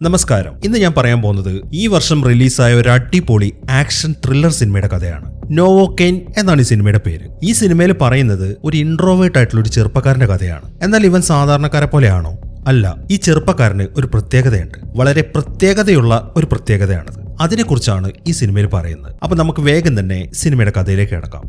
നമസ്കാരം. ഇന്ന് ഞാൻ പറയാൻ പോകുന്നത് ഈ വർഷം റിലീസായ ഒരു അടിപൊളി ആക്ഷൻ ത്രില്ലർ സിനിമയുടെ കഥയാണ്. നോവോകെയ്ൻ എന്നാണ് ഈ സിനിമയുടെ പേര്. ഈ സിനിമയിൽ പറയുന്നത് ഒരു ഇൻട്രോവേർട്ട് ആയിട്ടുള്ള ഒരു ചെറുപ്പക്കാരന്റെ കഥയാണ്. എന്നാൽ ഇവൻ സാധാരണക്കാരെ പോലെയാണോ? അല്ല. ഈ ചെറുപ്പക്കാരന് ഒരു പ്രത്യേകതയുണ്ട്. വളരെ പ്രത്യേകതയുള്ള ഒരു പ്രത്യേകതയാണത്. അതിനെക്കുറിച്ചാണ് ഈ സിനിമയിൽ പറയുന്നത്. അപ്പൊ നമുക്ക് വേഗം തന്നെ സിനിമയുടെ കഥയിലേക്ക് കിടക്കാം.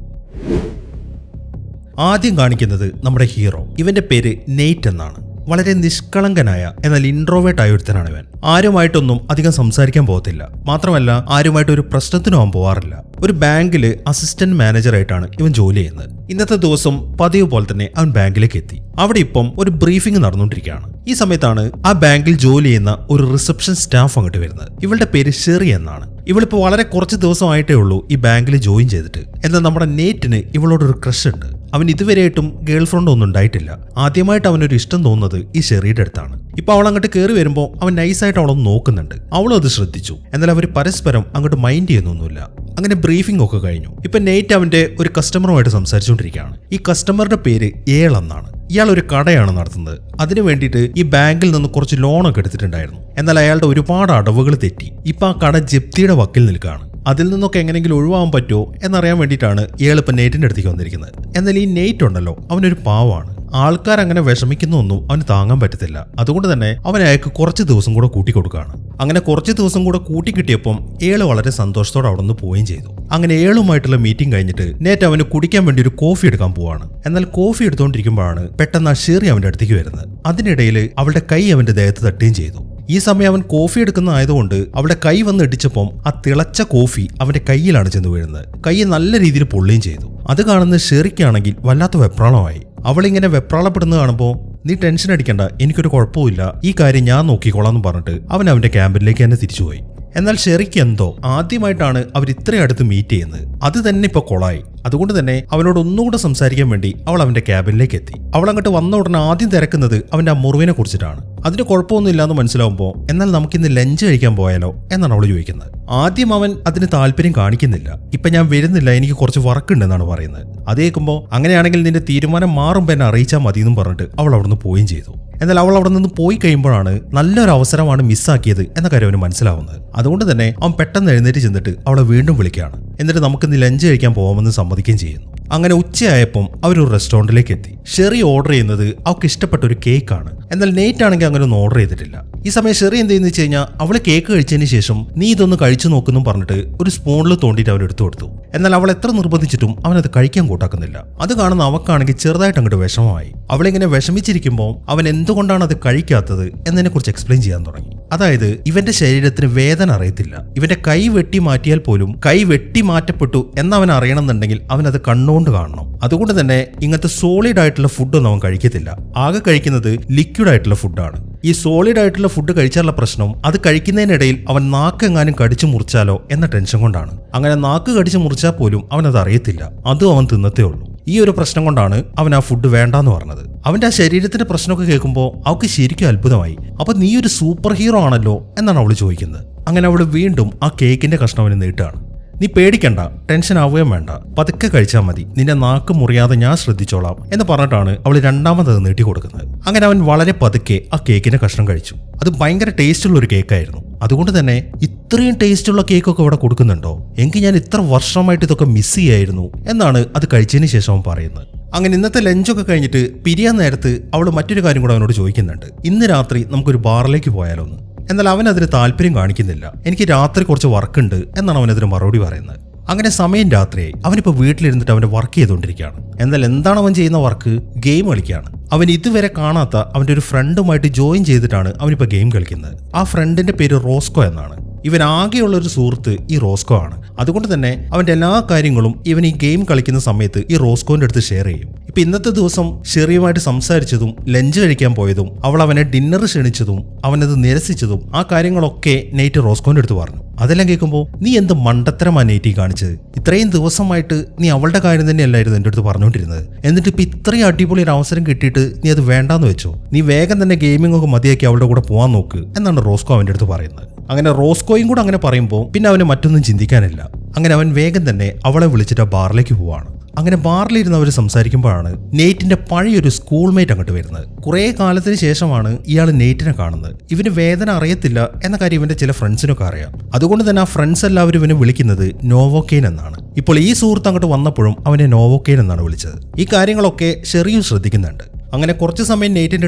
ആദ്യം കാണിക്കുന്നത് നമ്മുടെ ഹീറോ. ഇവന്റെ പേര് നെയ്റ്റ് എന്നാണ്. വളരെ നിഷ്കളങ്കനായ എന്നാൽ ഇൻട്രോവേർട്ട് ആയ ഒരുത്തനാണ് ഇവൻ. ആരുമായിട്ടൊന്നും അധികം സംസാരിക്കാൻ പോകത്തില്ല. മാത്രമല്ല ആരുമായിട്ട് ഒരു പ്രശ്നത്തിനും അവൻ പോവാറില്ല. ഒരു ബാങ്കില് അസിസ്റ്റന്റ് മാനേജറായിട്ടാണ് ഇവൻ ജോലി ചെയ്യുന്നത്. ഇന്നത്തെ ദിവസം പതിവ് പോലെ തന്നെ അവൻ ബാങ്കിലേക്ക് എത്തി. അവിടെ ഇപ്പം ഒരു ബ്രീഫിംഗ് നടന്നുകൊണ്ടിരിക്കുകയാണ്. ഈ സമയത്താണ് ആ ബാങ്കിൽ ജോലി ചെയ്യുന്ന ഒരു റിസപ്ഷൻ സ്റ്റാഫ് അങ്ങോട്ട് വരുന്നത്. ഇവളുടെ പേര് ഷെറി എന്നാണ്. ഇവളിപ്പോൾ വളരെ കുറച്ച് ദിവസമായിട്ടേ ഉള്ളൂ ഈ ബാങ്കിൽ ജോയിൻ ചെയ്തിട്ട്. എന്നാൽ നമ്മുടെ നെയ്റ്റിന് ഇവളോടൊരു ക്രഷ് ഉണ്ട്. അവൻ ഇതുവരെയായിട്ടും ഗേൾ ഫ്രണ്ട് ഒന്നും ഉണ്ടായിട്ടില്ല. ആദ്യമായിട്ട് അവനൊരു ഇഷ്ടം തോന്നുന്നത് ഈ ഷെറിയുടെ അടുത്താണ്. ഇപ്പൊ അവൾ അങ്ങോട്ട് കയറി വരുമ്പോൾ അവൻ നൈസായിട്ട് അവളൊന്ന് നോക്കുന്നുണ്ട്. അവളും അത് ശ്രദ്ധിച്ചു. എന്നാൽ അവർ പരസ്പരം അങ്ങോട്ട് മൈൻഡ് ചെയ്യുന്നൊന്നുമില്ല. അങ്ങനെ ബ്രീഫിംഗ് ഒക്കെ കഴിഞ്ഞു. ഇപ്പൊ നെയ്റ്റ് അവന്റെ ഒരു കസ്റ്റമറുമായിട്ട് സംസാരിച്ചുകൊണ്ടിരിക്കുകയാണ്. ഈ കസ്റ്റമറുടെ പേര് ഏൾ എന്നാണ്. ഇയാൾ ഒരു കടയാണ് നടത്തുന്നത്. അതിനു വേണ്ടിയിട്ട് ഈ ബാങ്കിൽ നിന്ന് കുറച്ച് ലോണൊക്കെ എടുത്തിട്ടുണ്ടായിരുന്നു. എന്നാൽ അയാളുടെ ഒരുപാട് അടവുകൾ തെറ്റി. ഇപ്പൊ ആ കട ജപ്തിയുടെ വക്കിൽ നിൽക്കുകയാണ്. അതിൽ നിന്നൊക്കെ എങ്ങനെയെങ്കിലും ഒഴിവാകാൻ പറ്റുമോ എന്നറിയാൻ വേണ്ടിയിട്ടാണ് ഇയാൾ ഇപ്പം നെയ്റ്റിന്റെ അടുത്തേക്ക് വന്നിരിക്കുന്നത്. എന്നാൽ ഈ നെയ്റ്റ് ഉണ്ടല്ലോ, അവനൊരു പാവമാണ്. ആൾക്കാർ അങ്ങനെ വിഷമിക്കുന്നൊന്നും അവന് താങ്ങാൻ പറ്റത്തില്ല. അതുകൊണ്ട് തന്നെ അവൻ അയാൾക്ക് കുറച്ച് ദിവസം കൂടെ കൂട്ടിക്കൊടുക്കുകയാണ്. അങ്ങനെ കുറച്ച് ദിവസം കൂടെ കൂട്ടിക്കിട്ടിയപ്പം ഏള് വളരെ സന്തോഷത്തോടെ അവിടെ നിന്ന് പോവുകയും ചെയ്തു. അങ്ങനെ ഏളുമായിട്ടുള്ള മീറ്റിംഗ് കഴിഞ്ഞിട്ട് നെയ്റ്റ് അവന് കുടിക്കാൻ വേണ്ടി ഒരു കോഫി എടുക്കാൻ പോവാണ്. എന്നാൽ കോഫി എടുത്തുകൊണ്ടിരിക്കുമ്പോഴാണ് പെട്ടെന്ന് ആ ഷെറി അവന്റെ അടുത്തേക്ക് വരുന്നത്. അതിനിടയിൽ അവളുടെ കൈ അവന്റെ ദേഹത്ത് തട്ടുകയും ചെയ്തു. ഈ സമയം അവൻ കോഫി എടുക്കുന്ന ആയതുകൊണ്ട് അവളുടെ കൈ വന്ന് ഇടിച്ചപ്പം ആ തിളച്ച കോഫി അവന്റെ കയ്യിലാണ് ചെന്ന് വീഴുന്നത്. കൈ നല്ല രീതിയിൽ പൊള്ളുകയും ചെയ്തു. അത് കാണുന്ന ഷെറിക്കാണെങ്കിൽ വല്ലാത്ത വെപ്രാളമായി. അവളിങ്ങനെ വെപ്രാളപ്പെടുന്നത് കാണുമ്പോൾ നീ ടെൻഷൻ അടിക്കണ്ട, എനിക്കൊരു കുഴപ്പമില്ല, ഈ കാര്യം ഞാൻ നോക്കിക്കോളാം എന്ന് പറഞ്ഞിട്ട് അവൻ അവന്റെ ക്യാബിനിലേക്ക് തന്നെ തിരിച്ചുപോയി. എന്നാൽ ഷെറിക്ക് എന്തോ ആദ്യമായിട്ടാണ് അവർ ഇത്രയും അടുത്ത് മീറ്റ് ചെയ്യുന്നത്. അത് തന്നെ ഇപ്പൊ കൊളായി. അതുകൊണ്ട് തന്നെ അവനോട് ഒന്നുകൂടെ സംസാരിക്കാൻ വേണ്ടി അവൾ അവന്റെ ക്യാബിനിലേക്ക് എത്തി. അവൾ അങ്ങോട്ട് വന്ന ഉടനെ ആദ്യം തിരക്കുന്നത് അവന്റെ ആ മുറിവിനെ കുറിച്ചിട്ടാണ്. അതിന് കുഴപ്പമൊന്നും ഇല്ലാന്ന് മനസ്സിലാവുമ്പോൾ എന്നാൽ നമുക്കിന്ന് ലഞ്ച് കഴിക്കാൻ പോയാലോ എന്നാണ് അവൾ ചോദിക്കുന്നത്. ആദ്യം അവൻ അതിന് താല്പര്യം കാണിക്കുന്നില്ല. ഇപ്പൊ ഞാൻ വരുന്നില്ല, എനിക്ക് കുറച്ച് വർക്ക് ഉണ്ടെന്നാണ് പറയുന്നത്. അത് കേൾക്കുമ്പോൾ അങ്ങനെയാണെങ്കിൽ നിന്റെ തീരുമാനം മാറുമ്പോൾ എന്നെ അറിയിച്ചാൽ മതി എന്നും പറഞ്ഞിട്ട് അവൾ അവിടുന്ന് പോവുകയും ചെയ്തു. എന്നാൽ അവൾ അവിടെ നിന്ന് പോയി കഴിയുമ്പോഴാണ് നല്ലൊരു അവസരമാണ് മിസ്സാക്കിയത് എന്ന കാര്യം അവന് മനസ്സിലാവുന്നത്. അതുകൊണ്ട് തന്നെ അവൻ പെട്ടെന്ന് എഴുന്നേറ്റ് ചെന്നിട്ട് അവളെ വീണ്ടും വിളിക്കുകയാണ്. എന്നിട്ട് നമുക്കിന്ന് ലഞ്ച് കഴിക്കാൻ പോകാമെന്ന് സമ്മതിക്കുകയും ചെയ്യുന്നു. അങ്ങനെ ഉച്ചയായപ്പം അവരൊരു റെസ്റ്റോറന്റിലേക്ക് എത്തി. ഷെറി ഓർഡർ ചെയ്യുന്നത് അവൾക്ക് ഇഷ്ടപ്പെട്ട ഒരു കേക്കാണ്. എന്നാൽ നെയ്റ്റ് ആണെങ്കിൽ അങ്ങനെ ഒന്നും ഓർഡർ ചെയ്തിട്ടില്ല. ഈ സമയം ഷെറി എന്ത് ചെയ്യുന്ന വെച്ച് കഴിഞ്ഞാൽ അവള് കേക്ക് കഴിച്ചതിന് ശേഷം നീ ഇതൊന്ന് കഴിച്ചു നോക്കുന്നു പറഞ്ഞിട്ട് ഒരു സ്പൂണിൽ തോണ്ടിയിട്ട് അവൻ എടുത്തു കൊടുത്തു. എന്നാൽ അവൾ എത്ര നിർബന്ധിച്ചിട്ടും അവനത് കഴിക്കാൻ കൂട്ടാക്കുന്നില്ല. അത് കാണുന്ന അവക്കാണെങ്കിൽ ചെറുതായിട്ട് അങ്ങോട്ട് വിഷമമായി. അവളിങ്ങനെ വിഷമിച്ചിരിക്കുമ്പോൾ അവൻ എന്തുകൊണ്ടാണ് അത് കഴിക്കാത്തത് എന്നതിനെ കുറിച്ച് എക്സ്പ്ലെയിൻ ചെയ്യാൻ തുടങ്ങി. അതായത് ഇവന്റെ ശരീരത്തിന് വേദന അറിയത്തില്ല. ഇവന്റെ കൈ വെട്ടി മാറ്റിയാൽ പോലും കൈ വെട്ടി മാറ്റപ്പെട്ടു എന്നവൻ അറിയണമെന്നുണ്ടെങ്കിൽ അവനത് കണ്ണുകൊണ്ട് കാണണം. അതുകൊണ്ട് തന്നെ ഇങ്ങനത്തെ സോളിഡ് ആയിട്ടുള്ള ഫുഡൊന്നും അവൻ കഴിക്കത്തില്ല. ആകെ കഴിക്കുന്നത് ലിക്വിഡ് ആയിട്ടുള്ള ഫുഡാണ്. ഈ സോളിഡ് ആയിട്ടുള്ള ഫുഡ് കഴിച്ചാലുള്ള പ്രശ്നം അത് കഴിക്കുന്നതിനിടയിൽ അവൻ നാക്കെങ്ങാനും കടിച്ചു മുറിച്ചാലോ എന്ന ടെൻഷൻ കൊണ്ടാണ്. അങ്ങനെ നാക്ക് കടിച്ചു മുറിച്ചാൽ പോലും അവനത് അറിയത്തില്ല. അതും അവൻ തിന്നത്തേ ഉള്ളൂ. ഈ ഒരു പ്രശ്നം കൊണ്ടാണ് അവൻ ആ ഫുഡ് വേണ്ടാന്ന് പറഞ്ഞത്. അവന്റെ ആ ശരീരത്തിന്റെ പ്രശ്നമൊക്കെ കേൾക്കുമ്പോൾ അവൾക്ക് ശരിക്കും അത്ഭുതമായി. അപ്പൊ നീ ഒരു സൂപ്പർ ഹീറോ ആണല്ലോ എന്നാണ് അവള് ചോദിക്കുന്നത്. അങ്ങനെ അവള് വീണ്ടും ആ കേക്കിന്റെ കഷ്ണം അവന് നീട്ടാണ്. നീ പേടിക്കണ്ട, ടെൻഷൻ ആവുകയും വേണ്ട, പതുക്കെ കഴിച്ചാൽ മതി, നിന്റെ നാക്ക് മുറിയാതെ ഞാൻ ശ്രദ്ധിച്ചോളാം എന്ന് പറഞ്ഞിട്ടാണ് അവൾ രണ്ടാമത് നീട്ടി കൊടുക്കുന്നത്. അങ്ങനെ അവൻ വളരെ പതുക്കെ ആ കേക്കിന്റെ കഷ്ണം കഴിച്ചു. അത് ഭയങ്കര ടേസ്റ്റുള്ള ഒരു കേക്കായിരുന്നു. അതുകൊണ്ട് തന്നെ ഇത്രയും ടേസ്റ്റുള്ള കേക്കൊക്കെ ഇവിടെ കൊടുക്കുന്നുണ്ടോ, എങ്കിൽ ഞാൻ ഇത്ര വർഷമായിട്ട് ഇതൊക്കെ മിസ് ചെയ്യായിരുന്നു എന്നാണ് അത് കഴിച്ചതിന് ശേഷം അവൻ പറയുന്നത്. അങ്ങനെ ഇന്നത്തെ ലഞ്ചൊക്കെ കഴിഞ്ഞിട്ട് പിരിയാൻ നേരത്ത് അവൾ മറ്റൊരു കാര്യം കൂടെ അവനോട് ചോദിക്കുന്നുണ്ട്. ഇന്ന് രാത്രി നമുക്കൊരു ബാറിലേക്ക് പോയാലോ എന്ന്. എന്നാൽ അവൻ അതിന് താല്പര്യം കാണിക്കുന്നില്ല. എനിക്ക് രാത്രി കുറച്ച് വർക്കുണ്ട് എന്നാണ് അവനതിന് മറുപടി പറയുന്നത്. അങ്ങനെ സമയം രാത്രിയായി. അവനിപ്പോൾ വീട്ടിലിരുന്നിട്ട് അവന്റെ വർക്ക് ചെയ്തുകൊണ്ടിരിക്കുകയാണ്. എന്നാൽ എന്താണ് അവൻ ചെയ്യുന്ന വർക്ക്? ഗെയിം കളിക്കുകയാണ്. അവൻ ഇതുവരെ കാണാത്ത അവന്റെ ഒരു ഫ്രണ്ടുമായിട്ട് ജോയിൻ ചെയ്തിട്ടാണ് അവനിപ്പോൾ ഗെയിം കളിക്കുന്നത്. ആ ഫ്രണ്ടിന്റെ പേര് റോസ്കോ എന്നാണ്. ഇവൻ ആകെയുള്ള ഒരു സുഹൃത്ത് ഈ റോസ്കോ ആണ്. അതുകൊണ്ട് തന്നെ അവന്റെ എല്ലാ കാര്യങ്ങളും ഇവൻ ഈ ഗെയിം കളിക്കുന്ന സമയത്ത് ഈ റോസ്കോന്റെ അടുത്ത് ഷെയർ ചെയ്യും. ഇപ്പൊ ഇന്നത്തെ ദിവസം ഷെറിയുമായിട്ട് സംസാരിച്ചതും ലഞ്ച് കഴിക്കാൻ പോയതും അവൾ അവനെ ഡിന്നർ ക്ഷണിച്ചതും അവനത് നിരസിച്ചതും ആ കാര്യങ്ങളൊക്കെ നെയ്റ്റ് റോസ്കോന്റെ അടുത്ത് പറഞ്ഞു. അതെല്ലാം കേൾക്കുമ്പോൾ നീ എന്ത് മണ്ടത്തരമാണ് നെയ്റ്റി കാണിച്ചത്? ഇത്രയും ദിവസമായിട്ട് നീ അവളുടെ കാര്യം തന്നെയല്ലായിരുന്നു എൻ്റെ അടുത്ത് പറഞ്ഞുകൊണ്ടിരുന്നത്. എന്നിട്ട് ഇപ്പൊ ഇത്രയും അടിപൊളി ഒരു അവസരം കിട്ടിയിട്ട് നീ അത് വേണ്ടാന്ന് വെച്ചോ? നീ വേഗം തന്നെ ഗെയിമിംഗ് ഒക്കെ മതിയാക്കി അവളുടെ കൂടെ പോകാൻ നോക്ക് എന്നാണ് റോസ്കോ അവൻ്റെ അടുത്ത് പറയുന്നത്. അങ്ങനെ റോസ്കോയും കൂടെ അങ്ങനെ പറയുമ്പോൾ പിന്നെ അവന് മറ്റൊന്നും ചിന്തിക്കാനില്ല. അങ്ങനെ അവൻ വേഗം തന്നെ അവളെ വിളിച്ചിട്ട് ആ ബാറിലേക്ക് പോവാണ്. അങ്ങനെ ബാറിലിരുന്ന് അവർ സംസാരിക്കുമ്പോഴാണ് നെയ്റ്റിന്റെ പഴയൊരു സ്കൂൾമേറ്റ് അങ്ങോട്ട് വരുന്നത്. കുറെ കാലത്തിന് ശേഷമാണ് ഇയാൾ നെയ്റ്റിനെ കാണുന്നത്. ഇവന് വേദന അറിയത്തില്ല എന്ന കാര്യം ഇവന്റെ ചില ഫ്രണ്ട്സിനൊക്കെ അറിയാം. അതുകൊണ്ട് തന്നെ ആ ഫ്രണ്ട്സ് എല്ലാവരും ഇവനെ വിളിക്കുന്നത് നോവോക്കെയിൻ എന്നാണ്. ഇപ്പോൾ ഈ സുഹൃത്ത് അങ്ങോട്ട് വന്നപ്പോഴും അവനെ നോവോക്കെയിൻ എന്നാണ് വിളിച്ചത്. ഈ കാര്യങ്ങളൊക്കെ ഷെറിയും ശ്രദ്ധിക്കുന്നുണ്ട്. അങ്ങനെ കുറച്ച് സമയം നെയ്റ്റിന്റെ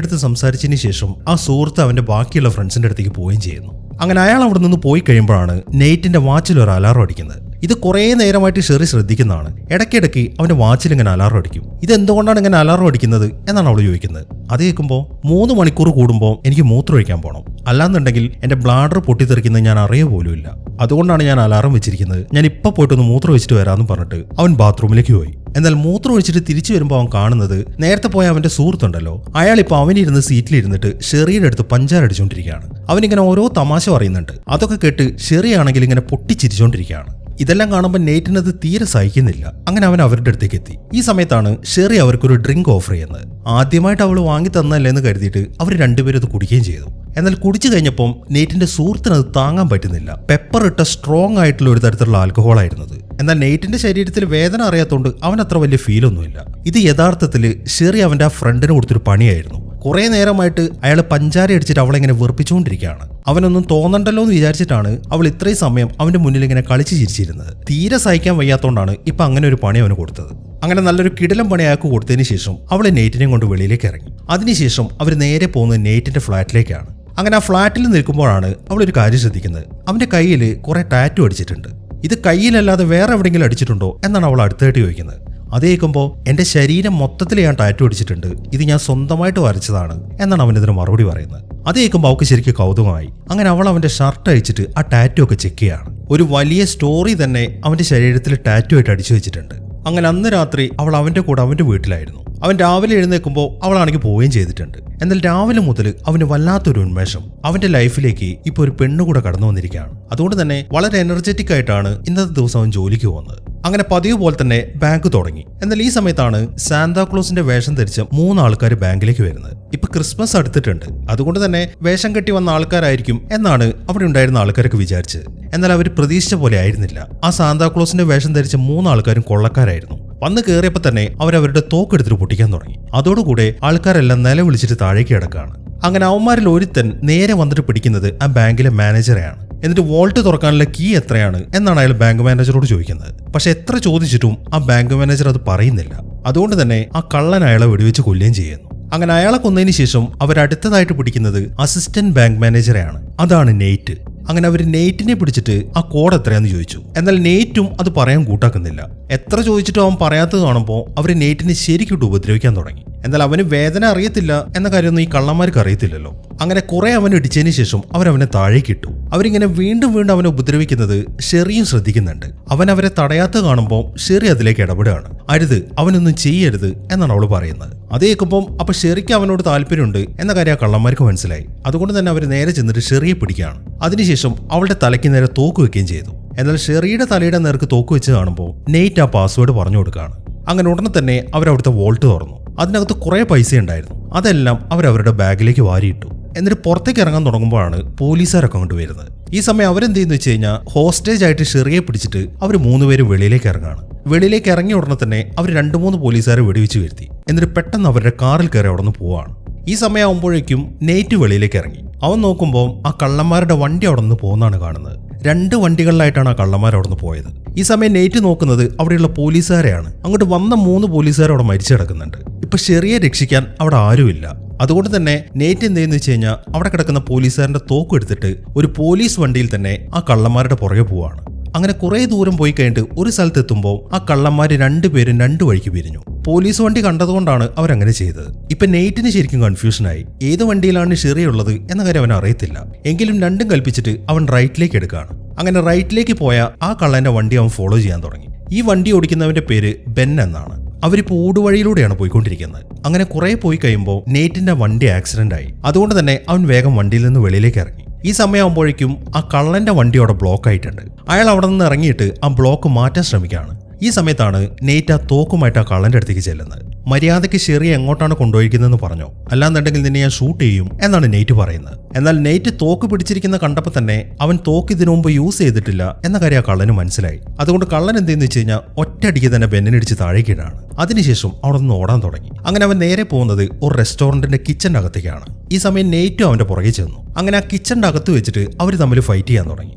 അടുത്ത് സംസാരിച്ചതിന് ശേഷം ആ സുഹൃത്ത് അവന്റെ ബാക്കിയുള്ള ഫ്രണ്ട്സിന്റെ അടുത്തേക്ക് പോവുകയും ചെയ്യുന്നു. അങ്ങനെ അയാൾ അവിടെ നിന്ന് പോയി കഴിയുമ്പോഴാണ് നെയ്റ്റിന്റെ വാച്ചിൽ ഒരു അലാറം അടിക്കുന്നത്. ഇത് കുറേ നേരമായിട്ട് ഷെറി ശ്രദ്ധിക്കുന്നതാണ്. ഇടയ്ക്കിടയ്ക്ക് അവന്റെ വാച്ചിൽ ഇങ്ങനെ അലാറം അടിക്കും. ഇത് എന്തുകൊണ്ടാണ് ഇങ്ങനെ അലാറം അടിക്കുന്നത് എന്നാണ് അവൾ ചോദിക്കുന്നത്. അത് കേൾക്കുമ്പോൾ 3 മണിക്കൂർ കൂടുമ്പോൾ എനിക്ക് മൂത്രമൊഴിക്കാൻ പോകണം, അല്ലാന്നുണ്ടെങ്കിൽ എന്റെ ബ്ലാഡർ പൊട്ടിത്തെറിക്കുന്നത് ഞാൻ അറിയ പോലുമില്ല. അതുകൊണ്ടാണ് ഞാൻ അലാറം വെച്ചിരിക്കുന്നത്. ഞാൻ ഇപ്പൊ പോയിട്ടൊന്ന് മൂത്രം ഒഴിച്ചിട്ട് വരാമെന്ന് പറഞ്ഞിട്ട് അവൻ ബാത്റൂമിലേക്ക് പോയി. എന്നാൽ മൂത്രം ഒഴിച്ചിട്ട് തിരിച്ചു വരുമ്പോൾ അവൻ കാണുന്നത് നേരത്തെ പോയ അവന്റെ സുഹൃത്തുണ്ടല്ലോ, അയാൾ ഇപ്പൊ അവനിരുന്ന് സീറ്റിലിരുന്നിട്ട് ഷെറിയുടെ അടുത്ത് പഞ്ചാര അടിച്ചുകൊണ്ടിരിക്കുകയാണ്. അവനിങ്ങനെ ഓരോ തമാശ പറയുന്നുണ്ട്. അതൊക്കെ കേട്ട് ഷെറി ആണെങ്കിൽ ഇങ്ങനെ പൊട്ടിച്ചിരിച്ചുകൊണ്ടിരിക്കുകയാണ്. ഇതെല്ലാം കാണുമ്പോൾ നെയ്റ്റിനത് തീരെ സഹിക്കുന്നില്ല. അങ്ങനെ അവൻ അവരുടെ അടുത്തേക്ക് എത്തി. ഈ സമയത്താണ് ഷെറി അവർക്കൊരു ഡ്രിങ്ക് ഓഫർ ചെയ്യുന്നത്. ആദ്യമായിട്ട് അവൾ വാങ്ങി തന്നല്ലേ എന്ന് കരുതിയിട്ട് അവർ രണ്ടുപേരും അത് കുടിക്കുകയും ചെയ്തു. എന്നാൽ കുടിച്ചു കഴിഞ്ഞപ്പോൾ നെയ്റ്റിന്റെ സുഹൃത്തിന് അത് താങ്ങാൻ പറ്റുന്നില്ല. പെപ്പർ ഇട്ട സ്ട്രോങ് ആയിട്ടുള്ള ഒരു തരത്തിലുള്ള ആൽക്കഹോൾ ആയിരുന്നത്. എന്നാൽ നെയ്റ്റിന്റെ ശരീരത്തിൽ വേദന അറിയാത്തതുകൊണ്ട് അവൻ അത്ര വലിയ ഫീലൊന്നുമില്ല. ഇത് യഥാർത്ഥത്തിൽ ഷെറി അവന്റെ ആ ഫ്രണ്ടിന് കൊടുത്തൊരു പണിയായിരുന്നു. കുറെ നേരമായിട്ട് അയാൾ പഞ്ചാര അടിച്ചിട്ട് അവളെ ഇങ്ങനെ വെറുപ്പിച്ചുകൊണ്ടിരിക്കുകയാണ്. അവനൊന്നും തോന്നണ്ടല്ലോ എന്ന് വിചാരിച്ചിട്ടാണ് അവൾ ഇത്രയും സമയം അവന്റെ മുന്നിൽ ഇങ്ങനെ കളിച്ചു ചിരിച്ചിരുന്നത്. തീരെ സഹിക്കാൻ വയ്യാത്തോണ്ടാണ് ഇപ്പൊ അങ്ങനെ ഒരു പണി അവന് കൊടുത്തത്. അങ്ങനെ നല്ലൊരു കിടിലം പണി അയാൾക്ക് കൊടുത്തതിന് ശേഷം അവളെ നെയ്റ്റിനെയും കൊണ്ട് വെളിയിലേക്ക് ഇറങ്ങി. അതിനുശേഷം അവർ നേരെ പോകുന്നത് നെയ്റ്റിന്റെ ഫ്ലാറ്റിലേക്കാണ്. അങ്ങനെ ആ ഫ്ലാറ്റിൽ നിൽക്കുമ്പോഴാണ് അവളൊരു കാര്യം ശ്രദ്ധിക്കുന്നത്. അവന്റെ കയ്യിൽ കുറെ ടാറ്റു അടിച്ചിട്ടുണ്ട്. ഇത് കയ്യിലല്ലാതെ വേറെ എവിടെയെങ്കിലും അടിച്ചിട്ടുണ്ടോ എന്നാണ് അവൾ അടുത്തായിട്ട് ചോദിക്കുന്നത്. അത് കേൾക്കുമ്പോൾ എന്റെ ശരീരം മൊത്തത്തിൽ ഞാൻ ടാറ്റു അടിച്ചിട്ടുണ്ട്, ഇത് ഞാൻ സ്വന്തമായിട്ട് വരച്ചതാണ് എന്നാണ് അവനിതിന് മറുപടി പറയുന്നത്. അത് കേൾക്കുമ്പോൾ അവൾക്ക് ശരിക്കും കൗതുകമായി. അങ്ങനെ അവൾ അവന്റെ ഷർട്ട് അഴിച്ചിട്ട് ആ ടാറ്റു ഒക്കെ ചെക്ക് ചെയ്യാണ്. ഒരു വലിയ സ്റ്റോറി തന്നെ അവന്റെ ശരീരത്തിൽ ടാറ്റു ആയിട്ട് അടിച്ചു വെച്ചിട്ടുണ്ട്. അങ്ങനെ അന്ന് രാത്രി അവൾ അവന്റെ കൂടെ അവന്റെ വീട്ടിലായിരുന്നു. അവൻ രാവിലെ എഴുന്നേൽക്കുമ്പോൾ അവളാണെങ്കിൽ പോവുകയും ചെയ്തിട്ടുണ്ട്. എന്നാൽ രാവിലെ മുതൽ അവന് വല്ലാത്തൊരു ഉന്മേഷം. അവന്റെ ലൈഫിലേക്ക് ഇപ്പൊ ഒരു പെണ്ണുകൂടെ കടന്നു വന്നിരിക്കുകയാണ്. അതുകൊണ്ട് തന്നെ വളരെ എനർജറ്റിക് ആയിട്ടാണ് ഇന്നത്തെ ദിവസം അവൻ ജോലിക്ക് പോകുന്നത്. അങ്ങനെ പതിവ് പോലെ തന്നെ ബാങ്ക് തുടങ്ങി. എന്നാൽ ഈ സമയത്താണ് സാന്താക്ലോസിന്റെ വേഷം ധരിച്ച 3 ആൾക്കാർ ബാങ്കിലേക്ക് വരുന്നത്. ഇപ്പൊ ക്രിസ്മസ് അടുത്തിട്ടുണ്ട്, അതുകൊണ്ട് തന്നെ വേഷം കെട്ടി വന്ന ആൾക്കാരായിരിക്കും എന്നാണ് അവിടെ ഉണ്ടായിരുന്ന ആൾക്കാരൊക്കെ വിചാരിച്ചത്. എന്നാൽ അവർ പ്രതീക്ഷിച്ച പോലെ ആയിരുന്നില്ല. ആ സാന്താക്ലോസിന്റെ വേഷം ധരിച്ച 3 ആൾക്കാരും കൊള്ളക്കാരായിരുന്നു. വന്ന് കയറിയപ്പോൾ തന്നെ അവരവരുടെ തോക്കെടുത്തിട്ട് പൊട്ടിക്കാൻ തുടങ്ങി. അതോടുകൂടെ ആൾക്കാരെല്ലാം നിലവിളിച്ചിട്ട് താഴേക്ക് കിടക്കുകയാണ്. അങ്ങനെ അവന്മാരിൽ ഒരുത്തൻ നേരെ വന്നിട്ട് പിടിക്കുന്നത് ആ ബാങ്കിലെ മാനേജറെയാണ്. എന്നിട്ട് വോൾട്ട് തുറക്കാനുള്ള കീ എത്രയാണ് എന്നാണ് അയാൾ ബാങ്ക് മാനേജറോട് ചോദിക്കുന്നത്. പക്ഷെ എത്ര ചോദിച്ചിട്ടും ആ ബാങ്ക് മാനേജർ അത് പറയുന്നില്ല. അതുകൊണ്ട് തന്നെ ആ കള്ളൻ അയാളെ വെടിവെച്ച് കൊല്ലുകയും ചെയ്യുന്നു. അങ്ങനെ അയാളെ കൊന്നതിന് ശേഷം അവരടുത്തതായിട്ട് പിടിക്കുന്നത് അസിസ്റ്റന്റ് ബാങ്ക് മാനേജറെയാണ്. അതാണ് നെയ്റ്റ്. അങ്ങനെ അവർ നെയ്റ്റിനെ പിടിച്ചിട്ട് ആ കോഡ് എത്രയാന്ന് ചോദിച്ചു. എന്നാൽ നെയ്റ്റും അത് പറയാൻ കൂട്ടാക്കുന്നില്ല. എത്ര ചോദിച്ചിട്ടും അവൻ പറയാത്തത് കാണുമ്പോൾ അവർ നെയ്റ്റിനെ ശരിക്കിട്ട് ഉപദ്രവിക്കാൻ തുടങ്ങി. എന്നാൽ അവന് വേദന അറിയത്തില്ല എന്ന കാര്യമൊന്നും ഈ കള്ളന്മാർക്ക് അറിയത്തില്ലല്ലോ. അങ്ങനെ കുറെ അവൻ ഇടിച്ചതിന് ശേഷം അവരവനെ താഴേക്ക് ഇട്ടു. അവരിങ്ങനെ വീണ്ടും വീണ്ടും അവനെ ഉപദ്രവിക്കുന്നത് ഷെറിയും ശ്രദ്ധിക്കുന്നുണ്ട്. അവൻ അവരെ തടയാത്ത കാണുമ്പോൾ ഷെറി അതിലേക്ക് ഇടപെടുകയാണ്. അരുത്, അവനൊന്നും ചെയ്യരുത് എന്നാണ് അവൾ പറയുന്നത്. അത് കേൾക്കുമ്പോൾ അപ്പൊ ഷെറിക്ക് അവനോട് താല്പര്യമുണ്ട് എന്ന കാര്യം ആ കള്ളന്മാർക്ക് മനസ്സിലായി. അതുകൊണ്ട് തന്നെ അവർ നേരെ ചെന്നിട്ട് ഷെറിയെ പിടിക്കുകയാണ്. അതിനുശേഷം അവളുടെ തലയ്ക്ക് നേരെ തോക്ക് വെക്കുകയും ചെയ്തു. എന്നാൽ ഷെറിയുടെ തലയുടെ നേർക്ക് തോക്ക് വെച്ച് കാണുമ്പോൾ നെയ്റ്റ് ആ പാസ്വേഡ് പറഞ്ഞു കൊടുക്കുകയാണ്. അങ്ങനെ ഉടനെ തന്നെ അവരവിടുത്തെ വോൾട്ട് തുറന്നു. അതിനകത്ത് കുറെ പൈസ ഉണ്ടായിരുന്നു. അതെല്ലാം അവരവരുടെ ബാഗിലേക്ക് വാരിയിട്ടു. എന്നിട്ട് പുറത്തേക്ക് ഇറങ്ങാൻ തുടങ്ങുമ്പോഴാണ് പോലീസുകാരൊക്കെ അങ്ങോട്ട് വരുന്നത്. ഈ സമയം അവരെന്ത് ചെയ്യുന്നു വെച്ച് കഴിഞ്ഞാൽ ഹോസ്റ്റേജ് ആയിട്ട് ഷെറിയെ പിടിച്ചിട്ട് അവർ 3 പേരും വെളിയിലേക്ക് ഇറങ്ങാണ്. വെളിയിലേക്ക് ഇറങ്ങിയ ഉടനെ തന്നെ അവർ 2-3 പോലീസുകാരെ വെടിവെച്ച് വരുത്തി. എന്നിട്ട് പെട്ടെന്ന് അവരുടെ കാറിൽ കയറി അവിടെ നിന്ന് പോവാണ്. ഈ സമയമാകുമ്പോഴേക്കും നെയ്റ്റ് വെളിയിലേക്ക് ഇറങ്ങി. അവൻ നോക്കുമ്പോൾ ആ കള്ളന്മാരുടെ വണ്ടി അവിടെ നിന്ന് പോകുന്നതാണ് കാണുന്നത്. 2 വണ്ടികളിലായിട്ടാണ് ആ കള്ളന്മാർ അവിടെ നിന്ന് പോയത്. ഈ സമയം നെയ്റ്റ് നോക്കുന്നത് അവിടെയുള്ള പോലീസുകാരെയാണ്. അങ്ങോട്ട് വന്ന 3 പോലീസുകാർ അവിടെ മരിച്ചു കിടക്കുന്നുണ്ട്. ഇപ്പൊ ഷെറിയെ രക്ഷിക്കാൻ അവിടെ ആരുമില്ല. അതുകൊണ്ട് തന്നെ നെയ്റ്റ് എന്ത് ചെയ്യുന്ന വെച്ച് കഴിഞ്ഞാൽ അവിടെ കിടക്കുന്ന പോലീസുകാരന്റെ തോക്ക് എടുത്തിട്ട് ഒരു പോലീസ് വണ്ടിയിൽ തന്നെ ആ കള്ളന്മാരുടെ പുറകെ പോവാണ്. അങ്ങനെ കുറെ ദൂരം പോയി കഴിഞ്ഞിട്ട് ഒരു സ്ഥലത്ത് എത്തുമ്പോൾ ആ കള്ളന്മാര് 2 പേരും 2 വഴിക്ക് പിരിഞ്ഞു. പോലീസ് വണ്ടി കണ്ടതുകൊണ്ടാണ് അവരങ്ങനെ ചെയ്തത്. ഇപ്പൊ നെയ്റ്റിന് ശരിക്കും കൺഫ്യൂഷനായി. ഏത് വണ്ടിയിലാണ് ഷെറി ഉള്ളത് എന്ന കാര്യം അവൻ അറിയത്തില്ല. എങ്കിലും രണ്ടും കൽപ്പിച്ചിട്ട് അവൻ റൈറ്റിലേക്ക് എടുക്കുകയാണ്. അങ്ങനെ റൈറ്റിലേക്ക് പോയ ആ കള്ളന്റെ വണ്ടി അവൻ ഫോളോ ചെയ്യാൻ തുടങ്ങി. ഈ വണ്ടി ഓടിക്കുന്നവന്റെ പേര് ബെൻ എന്നാണ്. അവരിപ്പോ ഊടുവഴിയിലൂടെയാണ് പോയിക്കൊണ്ടിരിക്കുന്നത്. അങ്ങനെ കുറെ പോയി കഴിയുമ്പോൾ നെയ്റ്റിന്റെ വണ്ടി ആക്സിഡന്റ് ആയി. അതുകൊണ്ട് തന്നെ അവൻ വേഗം വണ്ടിയിൽ നിന്ന് വെളിയിലേക്ക് ഇറങ്ങി. ഈ സമയമാകുമ്പോഴേക്കും ആ കള്ളന്റെ വണ്ടി അവിടെ ബ്ലോക്ക് ആയിട്ടുണ്ട്. അയാൾ അവിടെ നിന്ന് ഇറങ്ങിയിട്ട് ആ ബ്ലോക്ക് മാറ്റാൻ ശ്രമിക്കുകയാണ്. ഈ സമയത്താണ് നെയ്റ്റ് ആ തോക്കുമായിട്ട് ആ കള്ളന്റെ അടുത്തേക്ക് ചെല്ലുന്നത്. മര്യാദയ്ക്ക് ഷെറി എങ്ങോട്ടാണ് കൊണ്ടുപോയിരിക്കുന്നതെന്ന് പറഞ്ഞോ, അല്ലാന്നുണ്ടെങ്കിൽ നിന്നെ ഞാൻ ഷൂട്ട് ചെയ്യും എന്നാണ് നെയ്റ്റ് പറയുന്നത്. എന്നാൽ നെയ്റ്റ് തോക്ക് പിടിച്ചിരിക്കുന്ന കണ്ടപ്പോൾ തന്നെ അവൻ തോക്ക് ഇതിനു മുമ്പ് യൂസ് ചെയ്തിട്ടില്ല എന്ന കാര്യം ആ കള്ളന് മനസ്സിലായി. അതുകൊണ്ട് കള്ളൻ എന്തെന്ന് വെച്ച് കഴിഞ്ഞാൽ ഒറ്റയടിക്ക് തന്നെ ബെന്നിനിടിച്ച് താഴേക്കിടാണ്. അതിനുശേഷം അവിടെ നിന്ന് ഓടാൻ തുടങ്ങി. അങ്ങനെ അവൻ നേരെ പോകുന്നത് ഒരു റെസ്റ്റോറന്റിന്റെ കിച്ചന്റെ അകത്തേക്കാണ്. ഈ സമയം നെയ്റ്റും അവന്റെ പുറകെ ചെന്നു. അങ്ങനെ ആ കിച്ചന്റെ അകത്ത് വെച്ചിട്ട് അവർ തമ്മിൽ ഫൈറ്റ് ചെയ്യാൻ തുടങ്ങി.